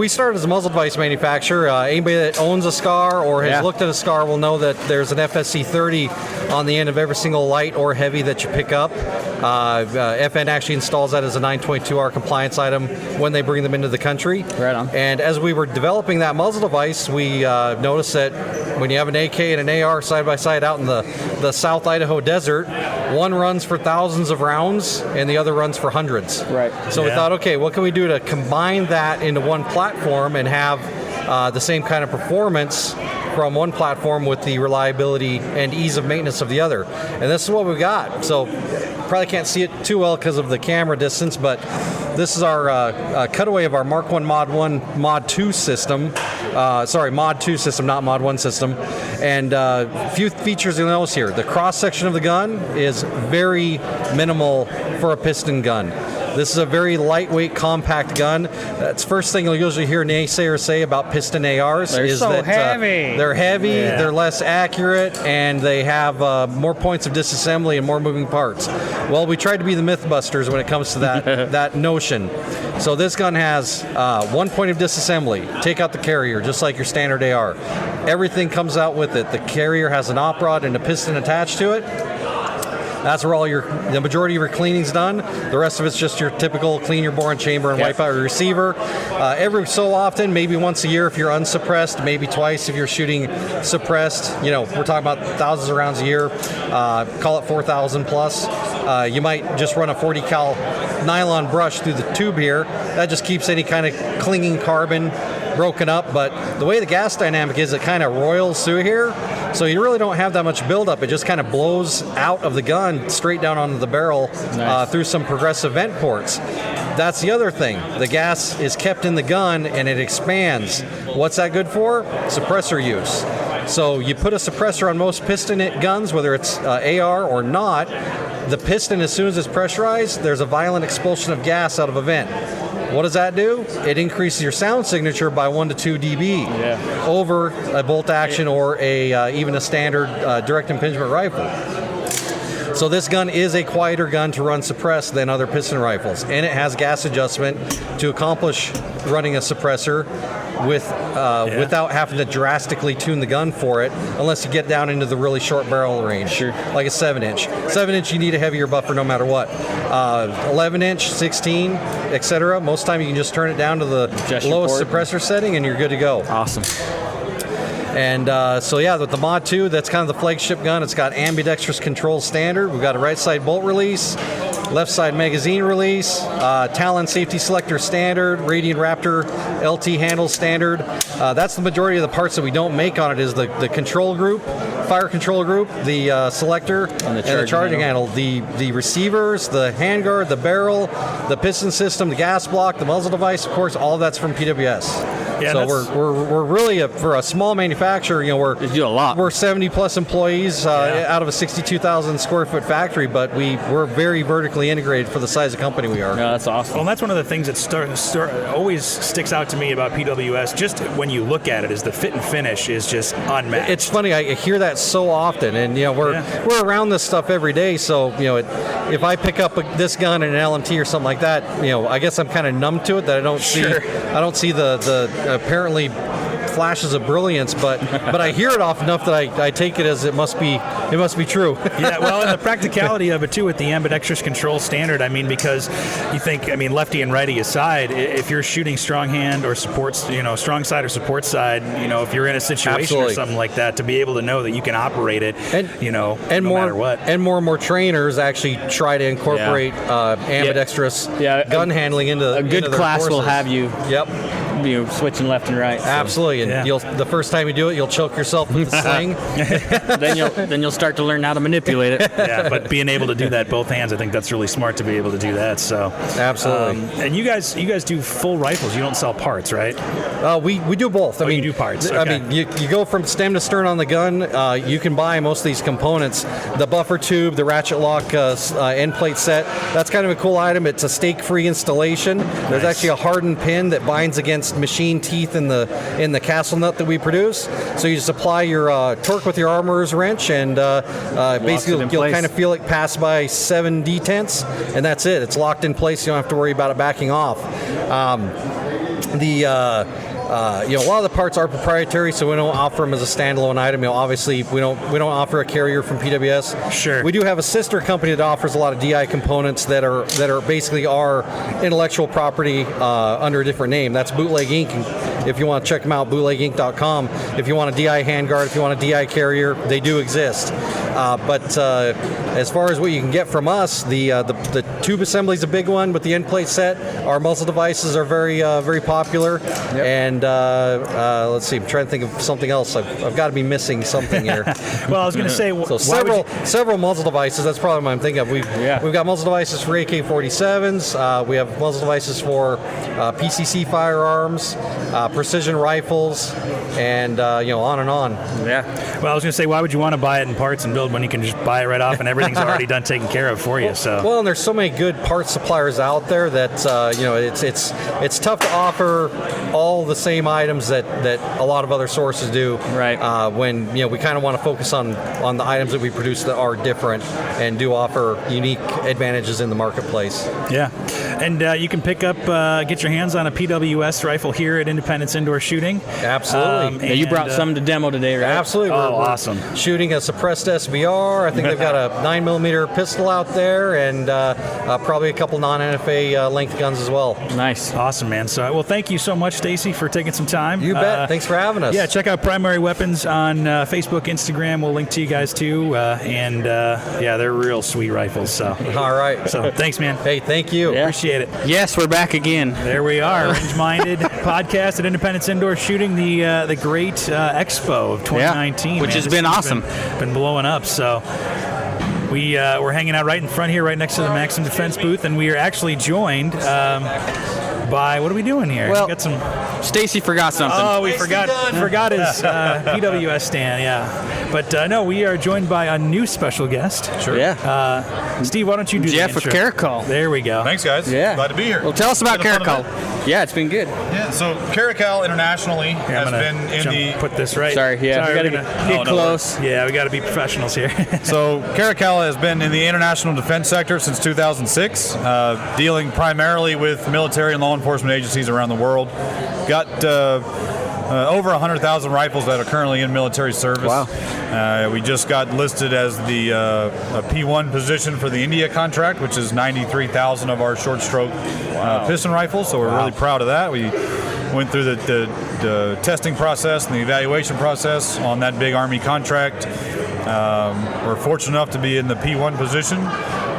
started as a muzzle device manufacturer. Anybody that owns a SCAR or has Yeah. looked at a SCAR will know that there's an FSC 30 on the end of every single light or heavy that you pick up. FN actually installs that as a 922R compliance item when they bring them into the country. Right on. And as we were developing that muzzle device, we noticed that when you have an AK and an AR side by side out in the South Idaho desert, one runs for thousands of rounds and the other runs for hundreds. Right. So we Yeah. thought, okay, what can we do to combine that into one platform and have the same kind of performance from one platform with the reliability and ease of maintenance of the other? And this is what we got. So probably can't see it too well because of the camera distance, but this is our cutaway of our Mark 1 Mod 1 Mod 2 system. Mod 2 system, not Mod 1 system. And a few features you'll notice here. The cross section of the gun is very minimal for a piston gun. This is a very lightweight, compact gun. That's the first thing you'll usually hear naysayers say about piston ARs. They're is so that, heavy. They're heavy, Yeah. they're less accurate, and they have more points of disassembly and more moving parts. Well, we tried to be the Mythbusters when it comes to that that notion. So this gun has 1 point of disassembly. Take out the carrier, just like your standard AR. Everything comes out with it. The carrier has an op rod and a piston attached to it. That's where the majority of your cleaning's done. The rest of it's just your typical clean your bore and chamber and wipe out your receiver. Every so often, maybe once a year if you're unsuppressed, maybe twice if you're shooting suppressed. You know, we're talking about thousands of rounds a year. Call it 4,000 plus. You might just run a 40 cal nylon brush through the tube here. That just keeps any kind of clinging carbon broken up, but the way the gas dynamic is, it kind of roils through here, so you really don't have that much buildup. It just kind of blows out of the gun straight down onto the barrel through some progressive vent ports. That's the other thing. The gas is kept in the gun and it expands. What's that good for? Suppressor use. So you put a suppressor on most piston guns, whether it's AR or not, the piston, as soon as it's pressurized, there's a violent expulsion of gas out of a vent. What does that do? It increases your sound signature by 1 to 2 dB over a bolt action or even a standard direct impingement rifle. So this gun is a quieter gun to run suppressed than other piston rifles, and it has gas adjustment to accomplish running a suppressor without having to drastically tune the gun for it, unless you get down into the really short barrel range, like a 7-inch. 7-inch, you need a heavier buffer no matter what. 11-inch, 16, etc. Most time you can just turn it down to the lowest suppressor setting, and you're good to go. Awesome. And with the Mod 2, that's kind of the flagship gun. It's got ambidextrous control standard. We've got a right side bolt release, left side magazine release, Talon safety selector standard, Radiant Raptor LT handle standard. That's the majority of the parts that we don't make on it is the control group, fire control group, the selector, and the charging handle. The receivers, the handguard, the barrel, the piston system, the gas block, the muzzle device, of course, all of that's from PWS. Yeah, so we're really for a small manufacturer, we do a lot. We're 70 plus employees out of a 62,000 square foot factory, but we're very vertically integrated for the size of company we are. Yeah, that's awesome. Well, and that's one of the things that always sticks out to me about PWS. Just when you look at it, is the fit and finish is just unmatched. It's funny, I hear that so often, and we're around this stuff every day. So if I pick up this gun and an LMT or something like that, I guess I'm kind of numb to it. That I don't see the apparently flashes of brilliance, but I hear it often enough that I take it as it must be true. Yeah, well, and the practicality of it too with the ambidextrous control standard. I mean, because you think, lefty and righty aside, if you're shooting strong hand or supports, strong side or support side, if you're in a situation or something like that, to be able to know that you can operate it, no matter what. And more trainers actually try to incorporate ambidextrous gun handling into a good class courses. Will have you. Yep. Switching left and right. So. Absolutely, and the first time you do it, you'll choke yourself with the sling. then you'll start to learn how to manipulate it. Yeah, but being able to do that both hands, I think that's really smart to be able to do that. So absolutely. And you guys do full rifles. You don't sell parts, right? We do both. You do parts. Okay. I mean, you go from stem to stern on the gun. You can buy most of these components. The buffer tube, the ratchet lock end plate set. That's kind of a cool item. It's a stake-free installation. There's actually a hardened pin that binds against machine teeth in the castle nut that we produce. So you just apply your torque with your armorer's wrench, and basically you'll kind of feel it pass by 7 detents, and that's it. It's locked in place. You don't have to worry about it backing off. A lot of the parts are proprietary, so we don't offer them as a standalone item. Obviously, we don't offer a carrier from PWS. Sure. We do have a sister company that offers a lot of DI components that are basically our intellectual property under a different name. That's Bootleg Inc. If you want to check them out, bootleginc.com. If you want a DI handguard, if you want a DI carrier, they do exist. But as far as what you can get from us, the tube assembly is a big one with the end plate set. Our muzzle devices are very popular. Yep. And let's see, I'm trying to think of something else. I've got to be missing something here. Well, I was going to say, so several muzzle devices. That's probably what I'm thinking of. We've got muzzle devices for AK-47s. We have muzzle devices for PCC firearms, precision rifles, and on and on. Yeah. Well, I was going to say, why would you want to buy it in parts and build when you can just buy it right off and everything's already done, taken care of for you? So. Well, and there's so many good parts suppliers out there that it's tough to offer all the same items that a lot of other sources do. Right. When we kind of want to focus on the items that we produce that are different and do offer unique advantages in the marketplace. Yeah. And you can get your hands on a PWS rifle here at Independence Indoor Shooting. Absolutely. You brought some to demo today, right? Absolutely. We're awesome. Shooting a suppressed SBR. I think they've got a 9mm pistol out there, and probably a couple non-NFA length guns as well. Nice. Awesome, man. So, well, thank you so much, Stacy, for taking some time. You bet. Thanks for having us. Yeah, check out Primary Weapons on Facebook, Instagram. We'll link to you guys too. They're real sweet rifles. So. All right. So thanks, man. Hey, thank you. Yeah. Appreciate it. Yes, we're back again. There we are. Range Minded podcast at Independence Indoor Shooting, the great expo of 2019, which has been awesome. Been blowing up. So we're hanging out right in front here, right next to the Maxim Defense booth, and we are actually joined by, what are we doing here? Well, we got some Stacy forgot something. Oh, we forgot his PWS stand, yeah. But no, we are joined by a new special guest. Sure. Yeah. Steve, why don't you do Jeff the with intro? Caracal. There we go. Thanks, guys. Yeah. Glad to be here. Well, tell us about Caracal. Yeah, it's been good. Yeah, so Caracal internationally has been in the... Put this right. Sorry, yeah. We got to get close. Yeah, we got to be professionals here. So Caracal has been in the international defense sector since 2006, dealing primarily with military and law enforcement agencies around the world. Got over 100,000 rifles that are currently in military service. Wow. We just got listed as the P1 position for the India contract, which is 93,000 of our short stroke piston rifles. So we're really proud of that. We went through the testing process and the evaluation process on that big Army contract. We're fortunate enough to be in the P1 position.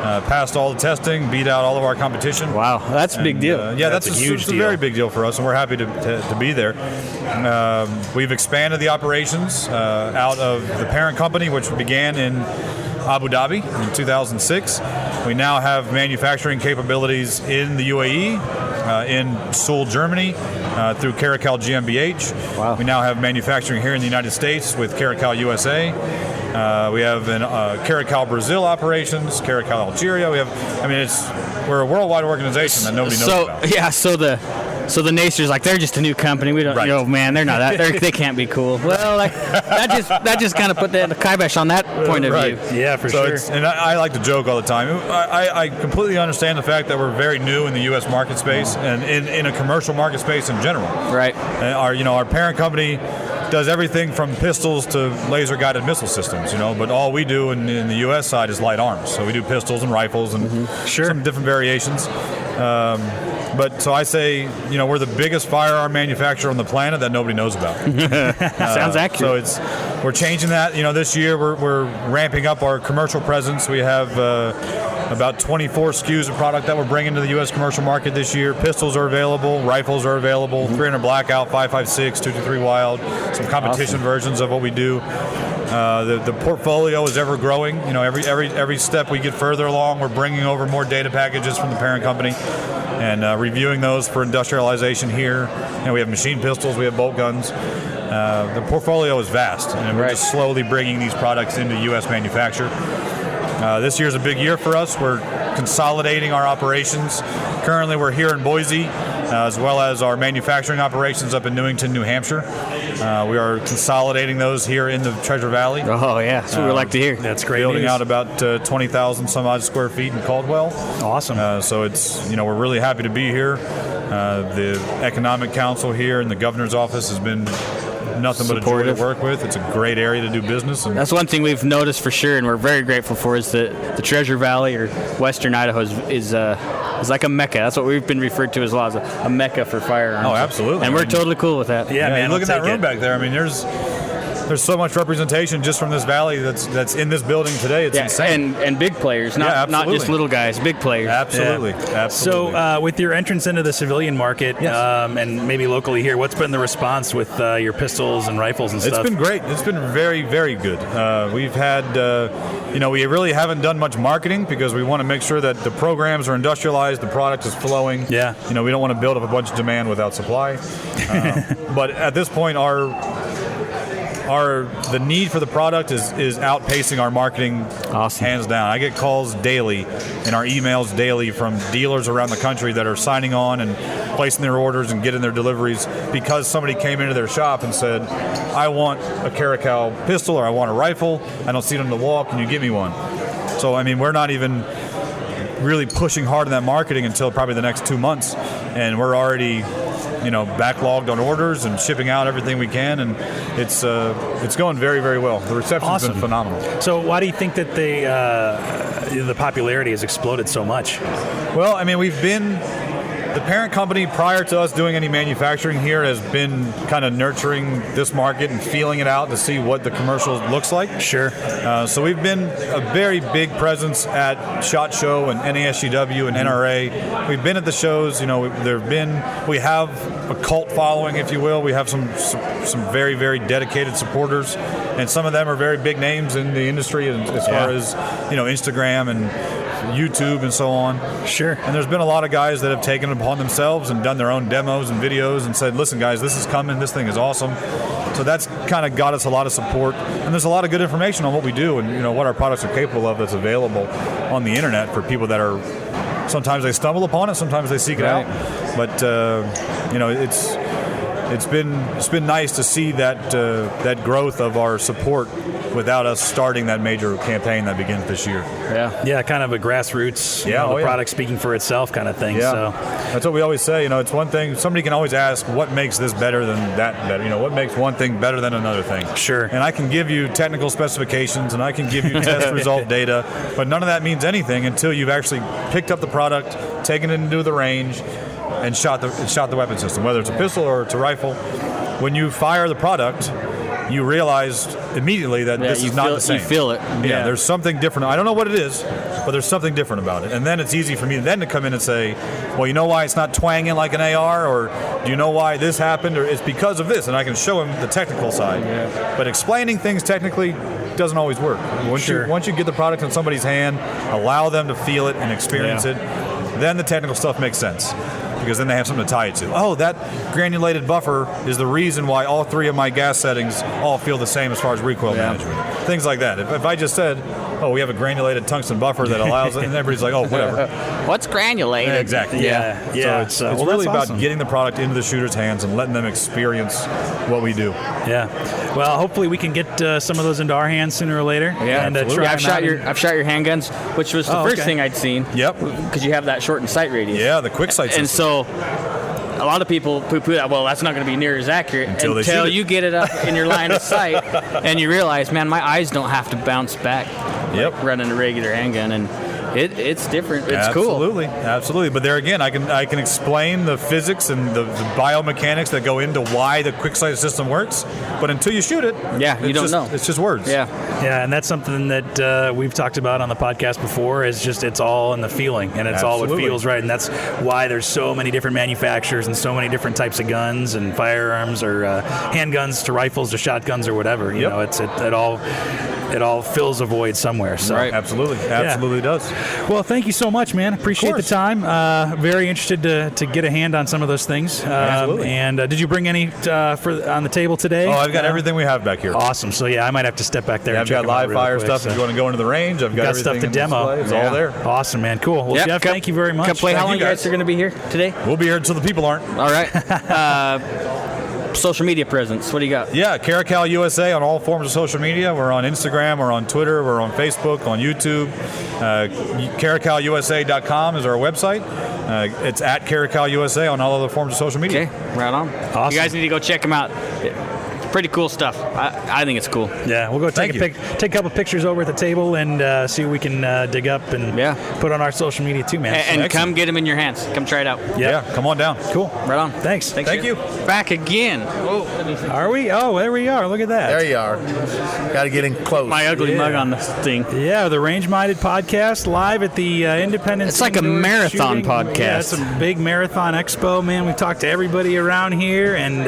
Passed all the testing, beat out all of our competition. Wow, that's a big deal. Yeah, that's a huge deal. It's a very big deal for us, and we're happy to be there. We've expanded the operations out of the parent company, which began in Abu Dhabi in 2006. We now have manufacturing capabilities in the UAE, in Seoul, Germany, through Caracal GmbH. Wow. We now have manufacturing here in the United States with Caracal USA. We have Caracal Brazil operations, Caracal Algeria. We're a worldwide organization that nobody knows about. Yeah, so the naysayers like they're just a new company. We don't, man, they're not that. They can't be cool. Well, that just kind of put the kibosh on that point of view. Yeah, for sure. And I like to joke all the time. I completely understand the fact that we're very new in the U.S. market space and in a commercial market space in general. Right. Our parent company does everything from pistols to laser-guided missile systems, but all we do in the U.S. side is light arms. So we do pistols and rifles and some different variations. But so I say, we're the biggest firearm manufacturer on the planet that nobody knows about. Sounds accurate. So we're changing that. This year we're ramping up our commercial presence. We have about 24 SKUs of product that we're bringing to the U.S. commercial market this year. Pistols are available, rifles are available, 300 blackout, 5.56, 223 wild, some competition versions of what we do. The portfolio is ever growing. Every step we get further along, we're bringing over more data packages from the parent company and reviewing those for industrialization here. We have machine pistols, we have bolt guns. The portfolio is vast, and we're just slowly bringing these products into U.S. manufacture. This year's a big year for us. We're consolidating our operations. Currently, we're here in Boise, as well as our manufacturing operations up in Newington, New Hampshire. We are consolidating those here in the Treasure Valley. Oh, yeah. That's what we like to hear. That's great. Building news. out about 20,000 some odd square feet in Caldwell. Awesome. So it's, we're really happy to be here. The Economic Council here and the Governor's Office has been nothing but a joy to work with. It's a great area to do business. And that's one thing we've noticed for sure, and we're very grateful for, is that the Treasure Valley or Western Idaho is like a mecca. That's what we've been referred to as well, as a mecca for firearms. Oh, absolutely. And we're totally cool with that. Yeah, man. Look at that room back there. There's so much representation just from this valley that's in this building today. It's insane. And big players, not just little guys, big players. Absolutely. Yeah. Absolutely. So with your entrance into the civilian market, and maybe locally here, what's been the response with your pistols and rifles and stuff? It's been great. It's been very, very good. We've had, we really haven't done much marketing because we want to make sure that the programs are industrialized, the product is flowing. Yeah. We don't want to build up a bunch of demand without supply. But at this point, the need for the product is outpacing our marketing. Awesome. Hands down. I get calls daily and our emails daily from dealers around the country that are signing on and placing their orders and getting their deliveries because somebody came into their shop and said, I want a Caracal pistol or I want a rifle. I don't see it on the wall. Can you give me one? So, we're not even really pushing hard on that marketing until probably the next 2 months. And we're already backlogged on orders and shipping out everything we can, and it's going very, very well. The reception's been phenomenal. So why do you think that the popularity has exploded so much? Well, we've been the parent company prior to us doing any manufacturing here has been kind of nurturing this market and feeling it out to see what the commercial looks like. Sure. So we've been a very big presence at SHOT Show and NASGW and NRA. We've been at the shows. We have a cult following, if you will. We have some very, very dedicated supporters, and some of them are very big names in the industry as far as Instagram and YouTube and so on. Sure. And there's been a lot of guys that have taken it upon themselves and done their own demos and videos and said, listen, guys, this is coming. This thing is awesome. So that's kind of got us a lot of support. And there's a lot of good information on what we do and, what our products are capable of that's available on the internet for people that are, sometimes they stumble upon it, sometimes they seek it out. But, it's been nice to see that growth of our support without us starting that major campaign that begins this year. Yeah, kind of a grassroots, the product speaking for itself kind of thing. Yeah. So that's what we always say. It's one thing, somebody can always ask, what makes this better than that better? What makes one thing better than another thing? Sure. And I can give you technical specifications and I can give you test result data, but none of that means anything until you've actually picked up the product, taken it into the range, and shot the weapon system, whether it's a pistol or it's a rifle. When you fire the product, you realize immediately that this is not the same. You feel it. Yeah, there's something different. I don't know what it is, but there's something different about it. And then it's easy for me then to come in and say, well, you know why it's not twanging like an AR, or do you know why this happened, or it's because of this, and I can show him the technical side. Yeah. But explaining things technically doesn't always work. Once you get the product in somebody's hand, allow them to feel it and experience it, then the technical stuff makes sense. Because then they have something to tie it to. Oh, that granulated buffer is the reason why all three of my gas settings all feel the same as far as recoil management. Things like that. If I just said, oh, we have a granulated tungsten buffer that allows it, and everybody's like, oh, whatever. What's granulated? Yeah, exactly. Yeah. So it's really about getting the product into the shooter's hands and letting them experience what we do. Yeah. Well, hopefully we can get some of those into our hands sooner or later. Yeah, and absolutely. I've shot your handguns, which was the first thing I'd seen. Yep. Because you have that shortened sight radius. Yeah, the quick sight system. And so a lot of people poo-poo that. Well, that's not going to be near as accurate until you get it up in your line of sight, and you realize, man, my eyes don't have to bounce back. Like running a regular handgun, and it's different. It's cool. Absolutely. But there again, I can explain the physics and the biomechanics that go into why the quick sight system works. But until you shoot it, you don't know. It's just words. Yeah, and that's something that we've talked about on the podcast before. Is just it's all in the feeling, and it's all what feels right, and that's why there's so many different manufacturers and so many different types of guns and firearms, or handguns to rifles to shotguns or whatever. You know, it all fills a void somewhere. So absolutely does. Well, thank you so much, man. Appreciate the time. Very interested to get a hand on some of those things. Absolutely. And did you bring any on the table today? Oh, I've got everything we have back here. Awesome. So I might have to step back there. Yeah, and I've got live fire stuff. So. If you want to go into the range, I've got everything stuff to demo. It's all there. Awesome, man. Cool. Well, Jeff, thank you very much. Come play. How long you guys are going to be here today? We'll be here until the people aren't. All right. Social media presence. What do you got? Yeah, Caracal USA on all forms of social media. We're on Instagram, we're on Twitter, we're on Facebook, on YouTube. CaracalUSA.com is our website. It's at Caracal USA on all other forms of social media. Okay, right on. Awesome. You guys need to go check them out. Pretty cool stuff. I think it's cool. Yeah, we'll go take a couple pictures over at the table and see what we can dig up and put on our social media too, man. And come get them in your hands. Come try it out. Yeah, come on down. Cool. Right on. Thanks. Thank you. Back again. Whoa. Are we? Oh, there we are. Look at that. There you are. Got to get in close. My ugly mug on this thing. Yeah, the Range Minded Podcast live at the Independence. It's like a marathon podcast. Yeah, it's a big marathon expo, man. We've talked to everybody around here, and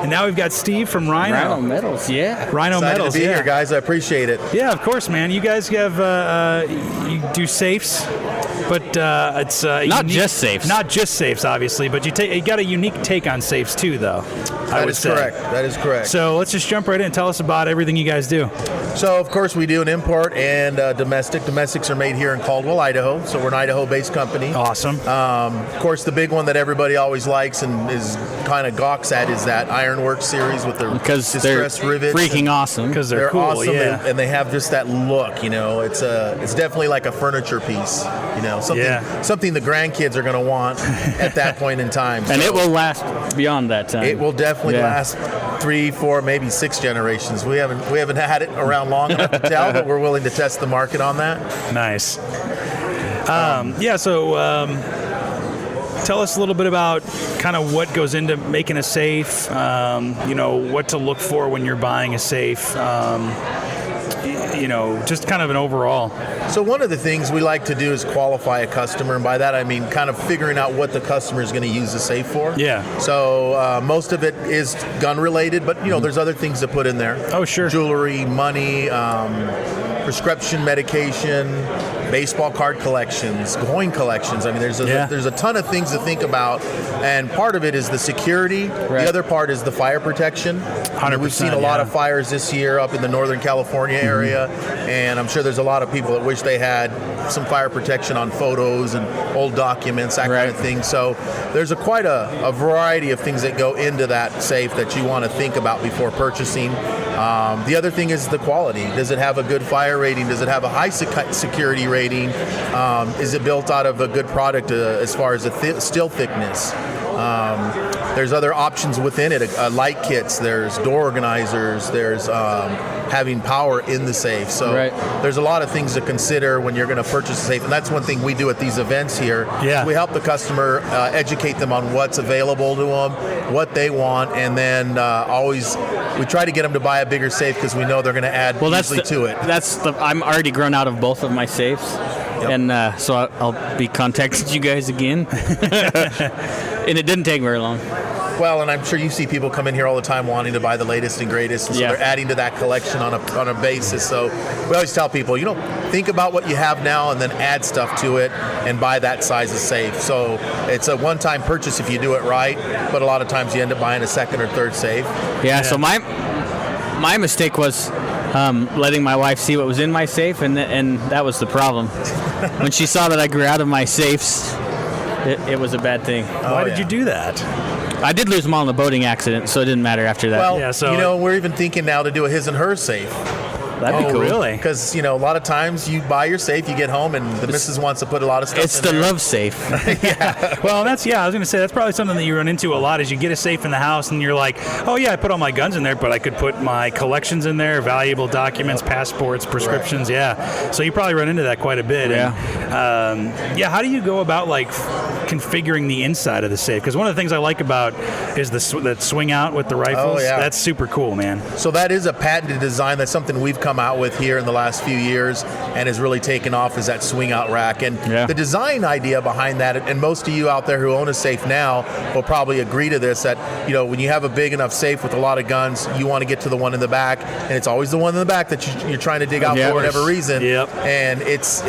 now we've got Steve from Rhino Metals. Yeah. Rhino Excited Metals. to be here, guys. I appreciate it. Yeah, of course, man. You guys have you do safes, but it's not just safes. Not just safes, obviously, but you got a unique take on safes too, though. That is correct. That is correct. So let's just jump right in. Tell us about everything you guys do. So, of course, we do an import and domestic. Domestics are made here in Caldwell, Idaho. So we're an Idaho-based company. Awesome. Of course, the big one that everybody always likes and is kind of gawks at is that Ironworks series with the distressed rivets. Freaking awesome. Because they're cool, awesome, yeah. and they have just that look. You know, it's definitely like a furniture piece. You know, something the grandkids are going to want at that point in time. And it will last beyond that time. It will definitely last 3, 4, maybe 6 generations. We haven't had it around long enough to tell, but we're willing to test the market on that. Nice. Tell us a little bit about kind of what goes into making a safe, what to look for when you're buying a safe, just kind of an overall. So one of the things we like to do is qualify a customer, and by that I mean kind of figuring out what the customer is going to use the safe for. Yeah. So most of it is gun related, but there's other things to put in there. Oh, sure. Jewelry, money, prescription medication, baseball card collections, coin collections. I mean, there's a ton of things to think about, and part of it is the security. Right. The other part is the fire protection. 100%. We've seen a lot of fires this year up in the Northern California area, and I'm sure there's a lot of people that wish they had some fire protection on photos and old documents, that kind of thing. So there's quite a variety of things that go into that safe that you want to think about before purchasing. The other thing is the quality. Does it have a good fire rating? Does it have a high security rating? Is it built out of a good product as far as the steel thickness? There's other options within it, light kits, there's door organizers, there's having power in the safe. So there's a lot of things to consider when you're going to purchase a safe. And that's one thing we do at these events here. Yeah. We help the customer educate them on what's available to them, what they want, and then we try to get them to buy a bigger safe because we know they're going to add easily to it. I'm already grown out of both of my safes. Yep. And so I'll be contacting you guys again. And it didn't take very long. Well, and I'm sure you see people come in here all the time wanting to buy the latest and greatest, and so they're adding to that collection on a basis. So we always tell people, think about what you have now and then add stuff to it and buy that size of safe. So it's a one-time purchase if you do it right, but a lot of times you end up buying a second or third safe. Yeah. So my mistake was letting my wife see what was in my safe, and that was the problem. When she saw that I grew out of my safes, it was a bad thing. Why did you do that? I did lose them all in the boating accident, so it didn't matter after that. Well, we're even thinking now to do a his and her safe. That'd be cool. Really? Because, a lot of times you buy your safe, you get home, and the missus wants to put a lot of stuff in It's the love safe. Yeah. Well, I was going to say, that's probably something that you run into a lot is you get a safe in the house, and you're like, oh, yeah, I put all my guns in there, but I could put my collections in there, valuable documents, passports, prescriptions, So you probably run into that quite a bit. Yeah. And, how do you go about, configuring the inside of the safe? Because one of the things I like about is that swing out with the rifles. Oh, yeah. That's super cool, man. So that is a patented design. That's something we've come out with here in the last few years and has really taken off, is that swing out rack. And the design idea behind that, and most of you out there who own a safe now will probably agree to this, that when you have a big enough safe with a lot of guns, you want to get to the one in the back, and it's always the one in the back that you're trying to dig out for whatever reason. Yep. And it's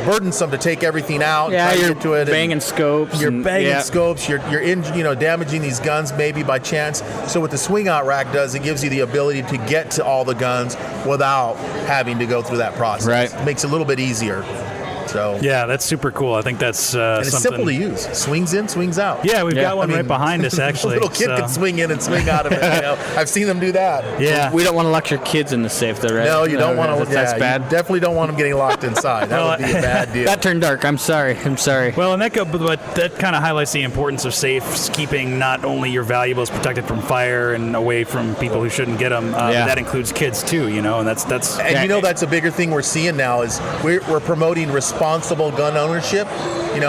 burdensome to take everything out. Yeah, you're to it banging scopes. You're banging scopes. You're damaging these guns maybe by chance. So what the swing out rack does, it gives you the ability to get to all the guns without having to go through that process. Right. It makes it a little bit easier. So yeah, that's super cool. I think that's and it's something simple to use. Swings in, swings out. Yeah, we've got one right behind us, actually. A little kid can swing in and swing out of it. I've seen them do that. Yeah. We don't want to lock your kids in the safe, though, right? No, you don't want to. That's bad. You definitely don't want them getting locked inside. That would be a bad deal. That turned dark. I'm sorry. Well, and that kind of highlights the importance of safes keeping not only your valuables protected from fire and away from people who shouldn't get them. But that includes kids too. And that's. And that's a bigger thing we're seeing now is we're promoting responsible gun ownership.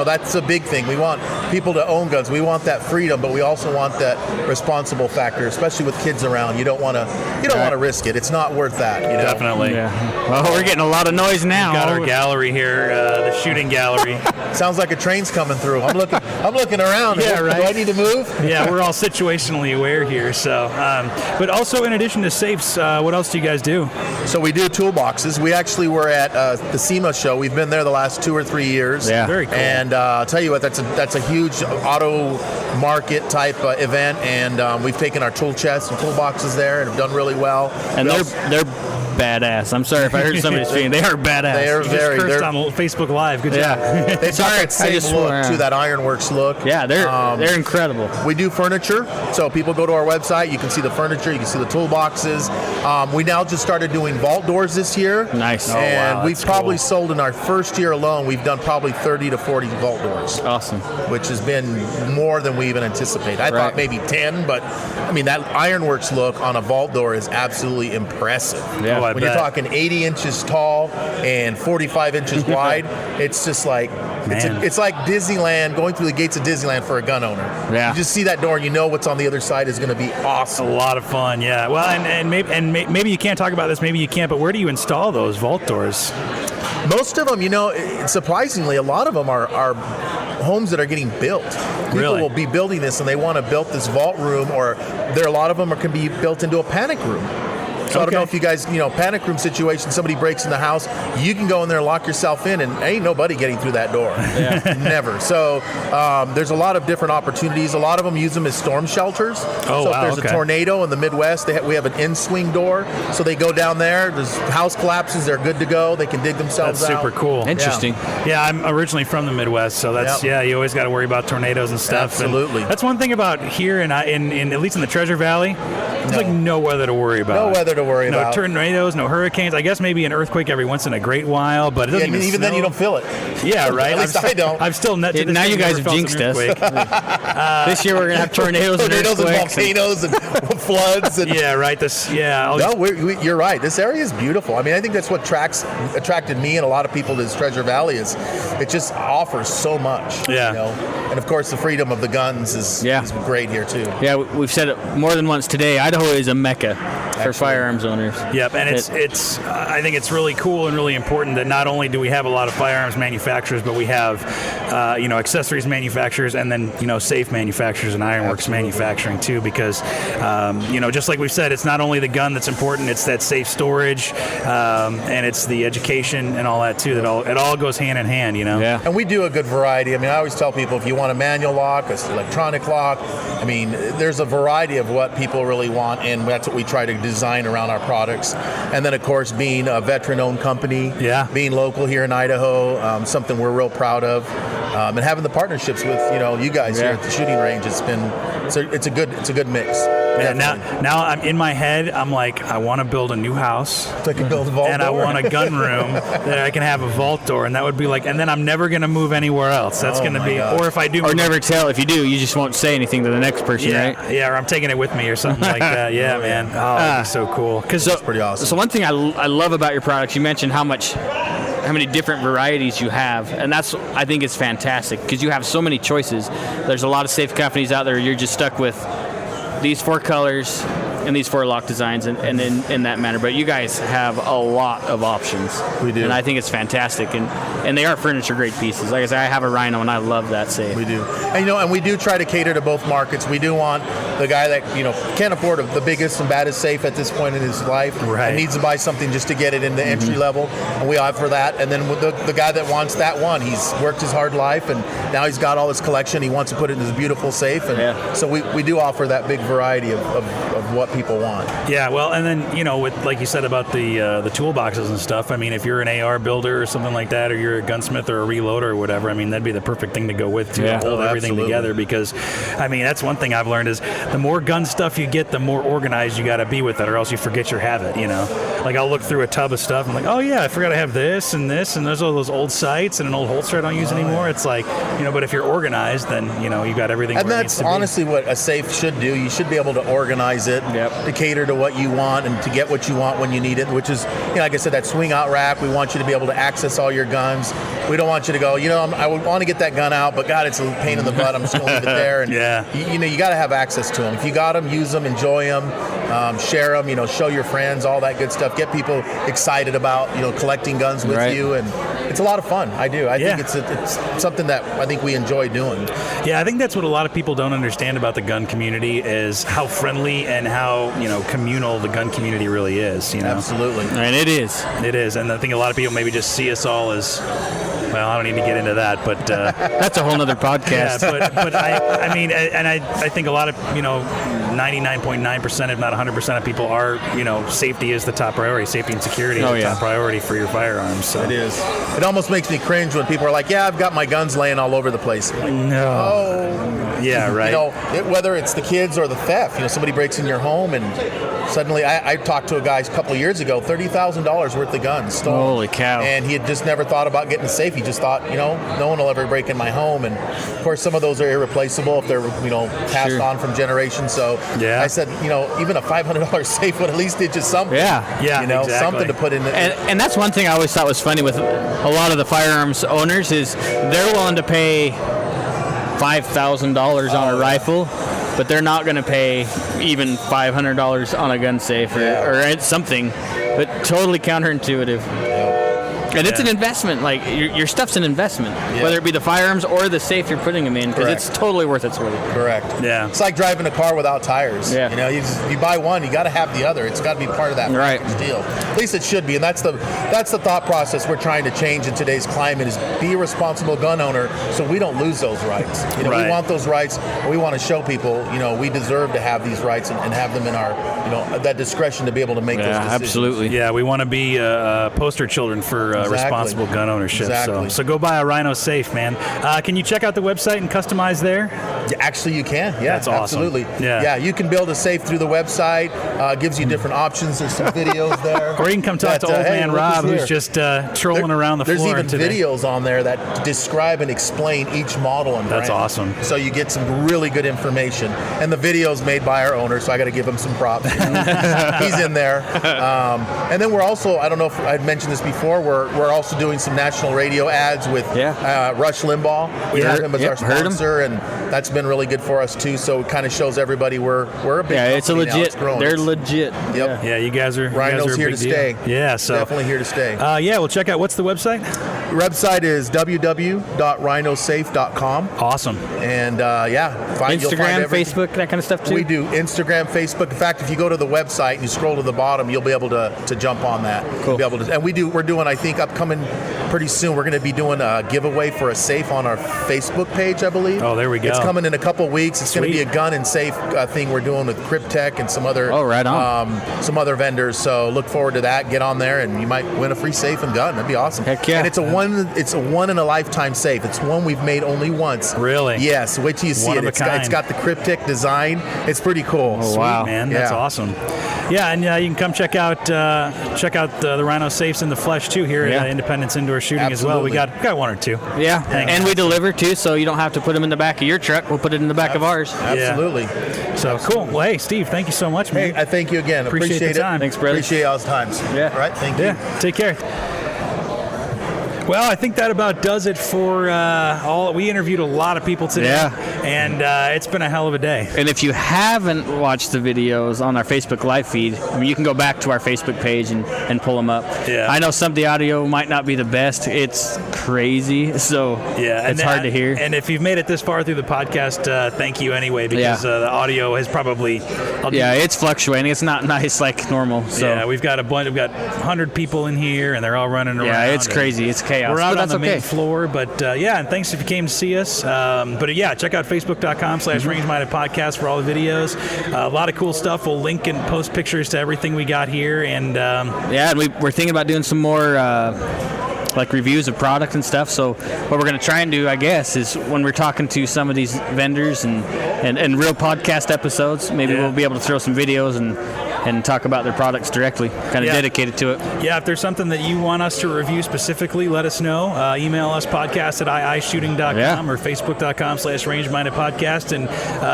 That's a big thing. We want people to own guns. We want that freedom, but we also want that responsible factor, especially with kids around. You don't want to risk it. It's not worth that. Definitely. Yeah. Well, we're getting a lot of noise now. We've got our gallery here, the shooting gallery. Sounds like a train's coming through. I'm looking around. Yeah, right. Do I need to move? Yeah, we're all situationally aware here. So, but also in addition to safes, what else do you guys do? So we do toolboxes. We actually were at the SEMA show. We've been there the last 2 or 3 years. Yeah. Very cool. And I'll tell you what, that's a huge auto market type event, and we've taken our tool chests and toolboxes there and have done really well. And they're badass. I'm sorry if I hurt somebody's feeling. They are badass. They are very. They're on Facebook Live. Good job. They've got that same look to that Ironworks look. Yeah, they're incredible. We do furniture, so people go to our website. You can see the furniture. You can see the toolboxes. We now just started doing vault doors this year. Nice. And we've probably sold in our first year alone. We've done probably 30 to 40 vault doors. Awesome. Which has been more than we even anticipated. I thought maybe 10, but that Ironworks look on a vault door is absolutely impressive. Yeah. When you're talking 80 inches tall and 45 inches wide, it's just like it's like Disneyland, going through the gates of Disneyland for a gun owner. Yeah. You just see that door and you know what's on the other side is going to be awesome. A lot of fun, yeah. Well, and maybe you can't talk about this, maybe you can't, but where do you install those vault doors? Most of them, surprisingly, a lot of them are homes that are getting built. People will be building this and they want to build this vault room, or a lot of them can be built into a panic room. So I don't know if you guys, panic room situation, somebody breaks in the house, you can go in there and lock yourself in, and ain't nobody getting through that door. Never. So there's a lot of different opportunities. A lot of them use them as storm shelters. So if there's a tornado in the Midwest, we have an in-swing door. So they go down there, the house collapses, they're good to go. They can dig themselves out. That's super cool. Interesting. Yeah, I'm originally from the Midwest, so that's you always got to worry about tornadoes and stuff. Absolutely. And that's one thing about here, in at least in the Treasure Valley, there's like no weather to worry about. No weather to worry about. No tornadoes, no hurricanes. I guess maybe an earthquake every once in a great while, but it doesn't even then you don't feel it. Yeah, right. At least I don't. I've still now you guys have jinxed us. This year we're gonna have tornadoes and volcanoes and floods. And yeah, right. You're right. This area is beautiful. I mean, I think that's what attracted me and a lot of people to this Treasure Valley is it just offers so much. Yeah. And of course, the freedom of the guns is great here too. Yeah, we've said it more than once today. Idaho is a mecca for firearms owners. Yep, and it's I think it's really cool and really important that not only do we have a lot of firearms manufacturers, but we have accessories manufacturers and then safe manufacturers and ironworks manufacturing too. Because just like we've said, it's not only the gun that's important; it's that safe storage and it's the education and all that too. It all goes hand in hand. Yeah. And we do a good variety. I mean, I always tell people if you want a manual lock, an electronic lock, I mean, there's a variety of what people really want, and that's what we try to design around our products. And then, of course, being a veteran-owned company, being local here in Idaho, something we're real proud of, and having the partnerships with you guys here at the shooting range. It's a good mix. Yeah, now I'm in my head. I'm like, I want to build a new house. So I can build a vault and door. I want a gun room that I can have a vault door, and that would be like. And then I'm never going to move anywhere else. That's going to be, or if I do, or never tell. If you do, you just won't say anything to the next person, right? Yeah, or I'm taking it with me or something like that. Yeah, man. Oh, that'd be so cool. That's pretty awesome. So one thing I love about your products, you mentioned how many different varieties you have, and I think it's fantastic because you have so many choices. There's a lot of safe companies out there. You're just stuck with these 4 colors and these 4 lock designs and in that manner. But you guys have a lot of options. We do. And I think it's fantastic. And they are furniture grade pieces. Like I said, I have a Rhino and I love that safe. We do. And we do try to cater to both markets. We do want the guy that, can't afford the biggest and baddest safe at this point in his life and needs to buy something just to get it in the entry level. And we offer that. And then with the guy that wants that one, he's worked his hard life and now he's got all this collection. He wants to put it in his beautiful safe. And so we do offer that big variety of what people want. Yeah, well, and then, with like you said about the toolboxes and stuff, I mean, if you're an AR builder or something like that, or you're a gunsmith or a reloader or whatever, I mean, that'd be the perfect thing to go with to hold everything together because, I mean, that's one thing I've learned is the more gun stuff you get, the more organized you got to be with it or else you forget you have it, Like I'll look through a tub of stuff and I'm like, oh yeah, I forgot I have this and there's all those old sights and an old holster I don't use anymore. It's like, but if you're organized, then, you got everything and where it needs to be. And that's honestly what a safe should do. You should be able to organize it to cater to what you want and to get what you want when you need it, which is, like I said, that swing out rack. We want you to be able to access all your guns. We don't want you to go, I would want to get that gun out, but God, it's a pain in the butt. I'm just going to leave it there. And you got to have access to them. If you got them, use them, enjoy them, share them, show your friends, all that good stuff. Get people excited about, collecting guns with you. And it's a lot of fun. I do. I think it's something that I think we enjoy doing. Yeah, I think that's what a lot of people don't understand about the gun community is how friendly and how, communal the gun community really is, Absolutely. And it is. It is. And I think a lot of people maybe just see us all as, well, I don't need to get into that, but that's a whole nother podcast. Yeah, but I mean, and I think a lot of 99.9%, if not 100% of people are safety is the top priority. Safety and security is the top priority for your firearms. So. It is. It almost makes me cringe when people are like, "Yeah, I've got my guns laying all over the place." Like, no. Oh. Yeah, right. Whether it's the kids or the theft, somebody breaks in your home and suddenly, I talked to a guy a couple of years ago, $30,000 worth of guns stolen. Holy cow. And he had just never thought about getting a safe. He just thought, no one will ever break in my home. And of course, some of those are irreplaceable if they're, passed on from generations. So I said, even a $500 safe would at least did you something. Yeah, exactly. Something to put in. And that's one thing I always thought was funny with a lot of the firearms owners is they're willing to pay $5,000 on a rifle, but they're not going to pay even $500 on a gun safe or something, but totally counterintuitive. And it's an investment. Like your stuff's an investment, whether it be the firearms or the safe you're putting them in, because it's totally worth its worth. Correct. Yeah. It's like driving a car without tires. Yeah. You know, you buy one, you got to have the other. It's got to be part of that package deal. At least it should be, and that's the thought process we're trying to change in today's climate: is be a responsible gun owner, so we don't lose those rights. You know, we want those rights, and we want to show people, you know, we deserve to have these rights and have them in our, you know, that discretion to be able to make those decisions. Absolutely. Yeah, we want to be poster children for responsible gun ownership. Exactly. So go buy a Rhino safe, man. Can you check out the website and customize there? Yeah, actually, you can. Yeah, that's awesome. Absolutely. Yeah, you can build a safe through the website. Gives you different options. There's some videos there. Or you can come talk to old man Rob, who's just trolling around the floor. There's even today. videos on there that describe and explain each model and brand. That's awesome. So you get some really good information. And the video's made by our owner, so I got to give him some props. He's in there. And then we're also, I don't know if I'd mentioned this before, we're also doing some national radio ads with Rush Limbaugh. We have him as our sponsor, and that's been really good for us too. So it kind of shows everybody we're a big company it's a legit. Now. It's growing. They're legit. Yep. Yeah, you guys are. Rhino's here to stay. Yeah, so definitely here to stay. Well, check out, what's the website? The website is www.rhinosafe.com. Awesome. And Instagram, Facebook, that kind of stuff too. We do Instagram, Facebook. In fact, if you go to the website and you scroll to the bottom, you'll be able to jump on that. Cool. You'll be able to, and we're doing, I think, upcoming pretty soon. We're going to be doing a giveaway for a safe on our Facebook page, I believe. Oh, there we go. It's coming in a couple weeks. It's going to be a gun and safe thing we're doing with Cryptech and some other. Oh, right on. Some other vendors. So look forward to that. Get on there, and you might win a free safe and gun. That'd be awesome. Heck yeah. And it's a one in a lifetime safe. It's one we've made only once. Really? Yes. Wait till you see One it. of a kind. It's got the Cryptech design. It's pretty cool. Oh, wow. Sweet, man. That's awesome. Yeah, and you can come check out the Rhino safes in the flesh too here at Independence Indoor Shooting as well. We got one or two. Yeah, and we deliver too, so you don't have to put them in the back of your truck. We'll put it in the back of ours. Absolutely. Yeah. So cool. Well, hey, Steve, thank you so much, man. Hey, I thank you again. Appreciate the time. Thanks, brother. Appreciate y'all's times. Yeah. All right. Thank you. Yeah. Take care. Well, I think that about does it for we interviewed a lot of people today. Yeah. And it's been a hell of a day. And if you haven't watched the videos on our Facebook live feed, I mean, you can go back to our Facebook page and pull them up. Yeah. I know some of the audio might not be the best. It's crazy, so it's hard to hear. And if you've made it this far through the podcast, thank you anyway, because the audio has probably... it's fluctuating. It's not nice like normal. So. Yeah, we've got 100 people in here, and they're all running around. Yeah, it's crazy. It's chaos. We're out on the main okay. floor, but and thanks if you came to see us. Check out Facebook.com/Range-Minded Podcast for all the videos. A lot of cool stuff. We'll link and post pictures to everything we got here. And and we're thinking about doing some more like reviews of product and stuff. So what we're going to try and do, I guess, is when we're talking to some of these vendors and real podcast episodes, maybe we'll be able to throw some videos and talk about their products directly, kind of dedicated to it. Yeah, if there's something that you want us to review specifically, let us know. Email us podcast@iishooting.com or facebook.com/rangeminded podcast. And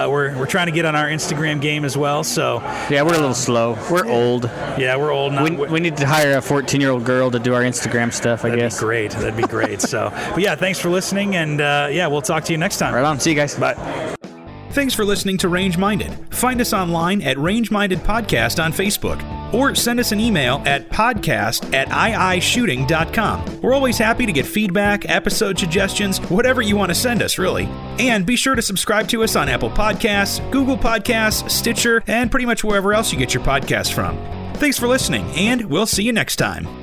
we're trying to get on our Instagram game as well. So yeah, we're a little slow. We're old. Yeah, we're old. We need to hire a 14-year-old girl to do our Instagram stuff, I guess. That'd be great. So, but yeah, thanks for listening. And we'll talk to you next time. Right on. See you guys. Bye. Thanks for listening to Range Minded. Find us online at Range Minded Podcast on Facebook, or send us an email at podcast@iishooting.com. We're always happy to get feedback, episode suggestions, whatever you want to send us, really. And be sure to subscribe to us on Apple Podcasts, Google Podcasts, Stitcher, and pretty much wherever else you get your podcasts from. Thanks for listening, and we'll see you next time.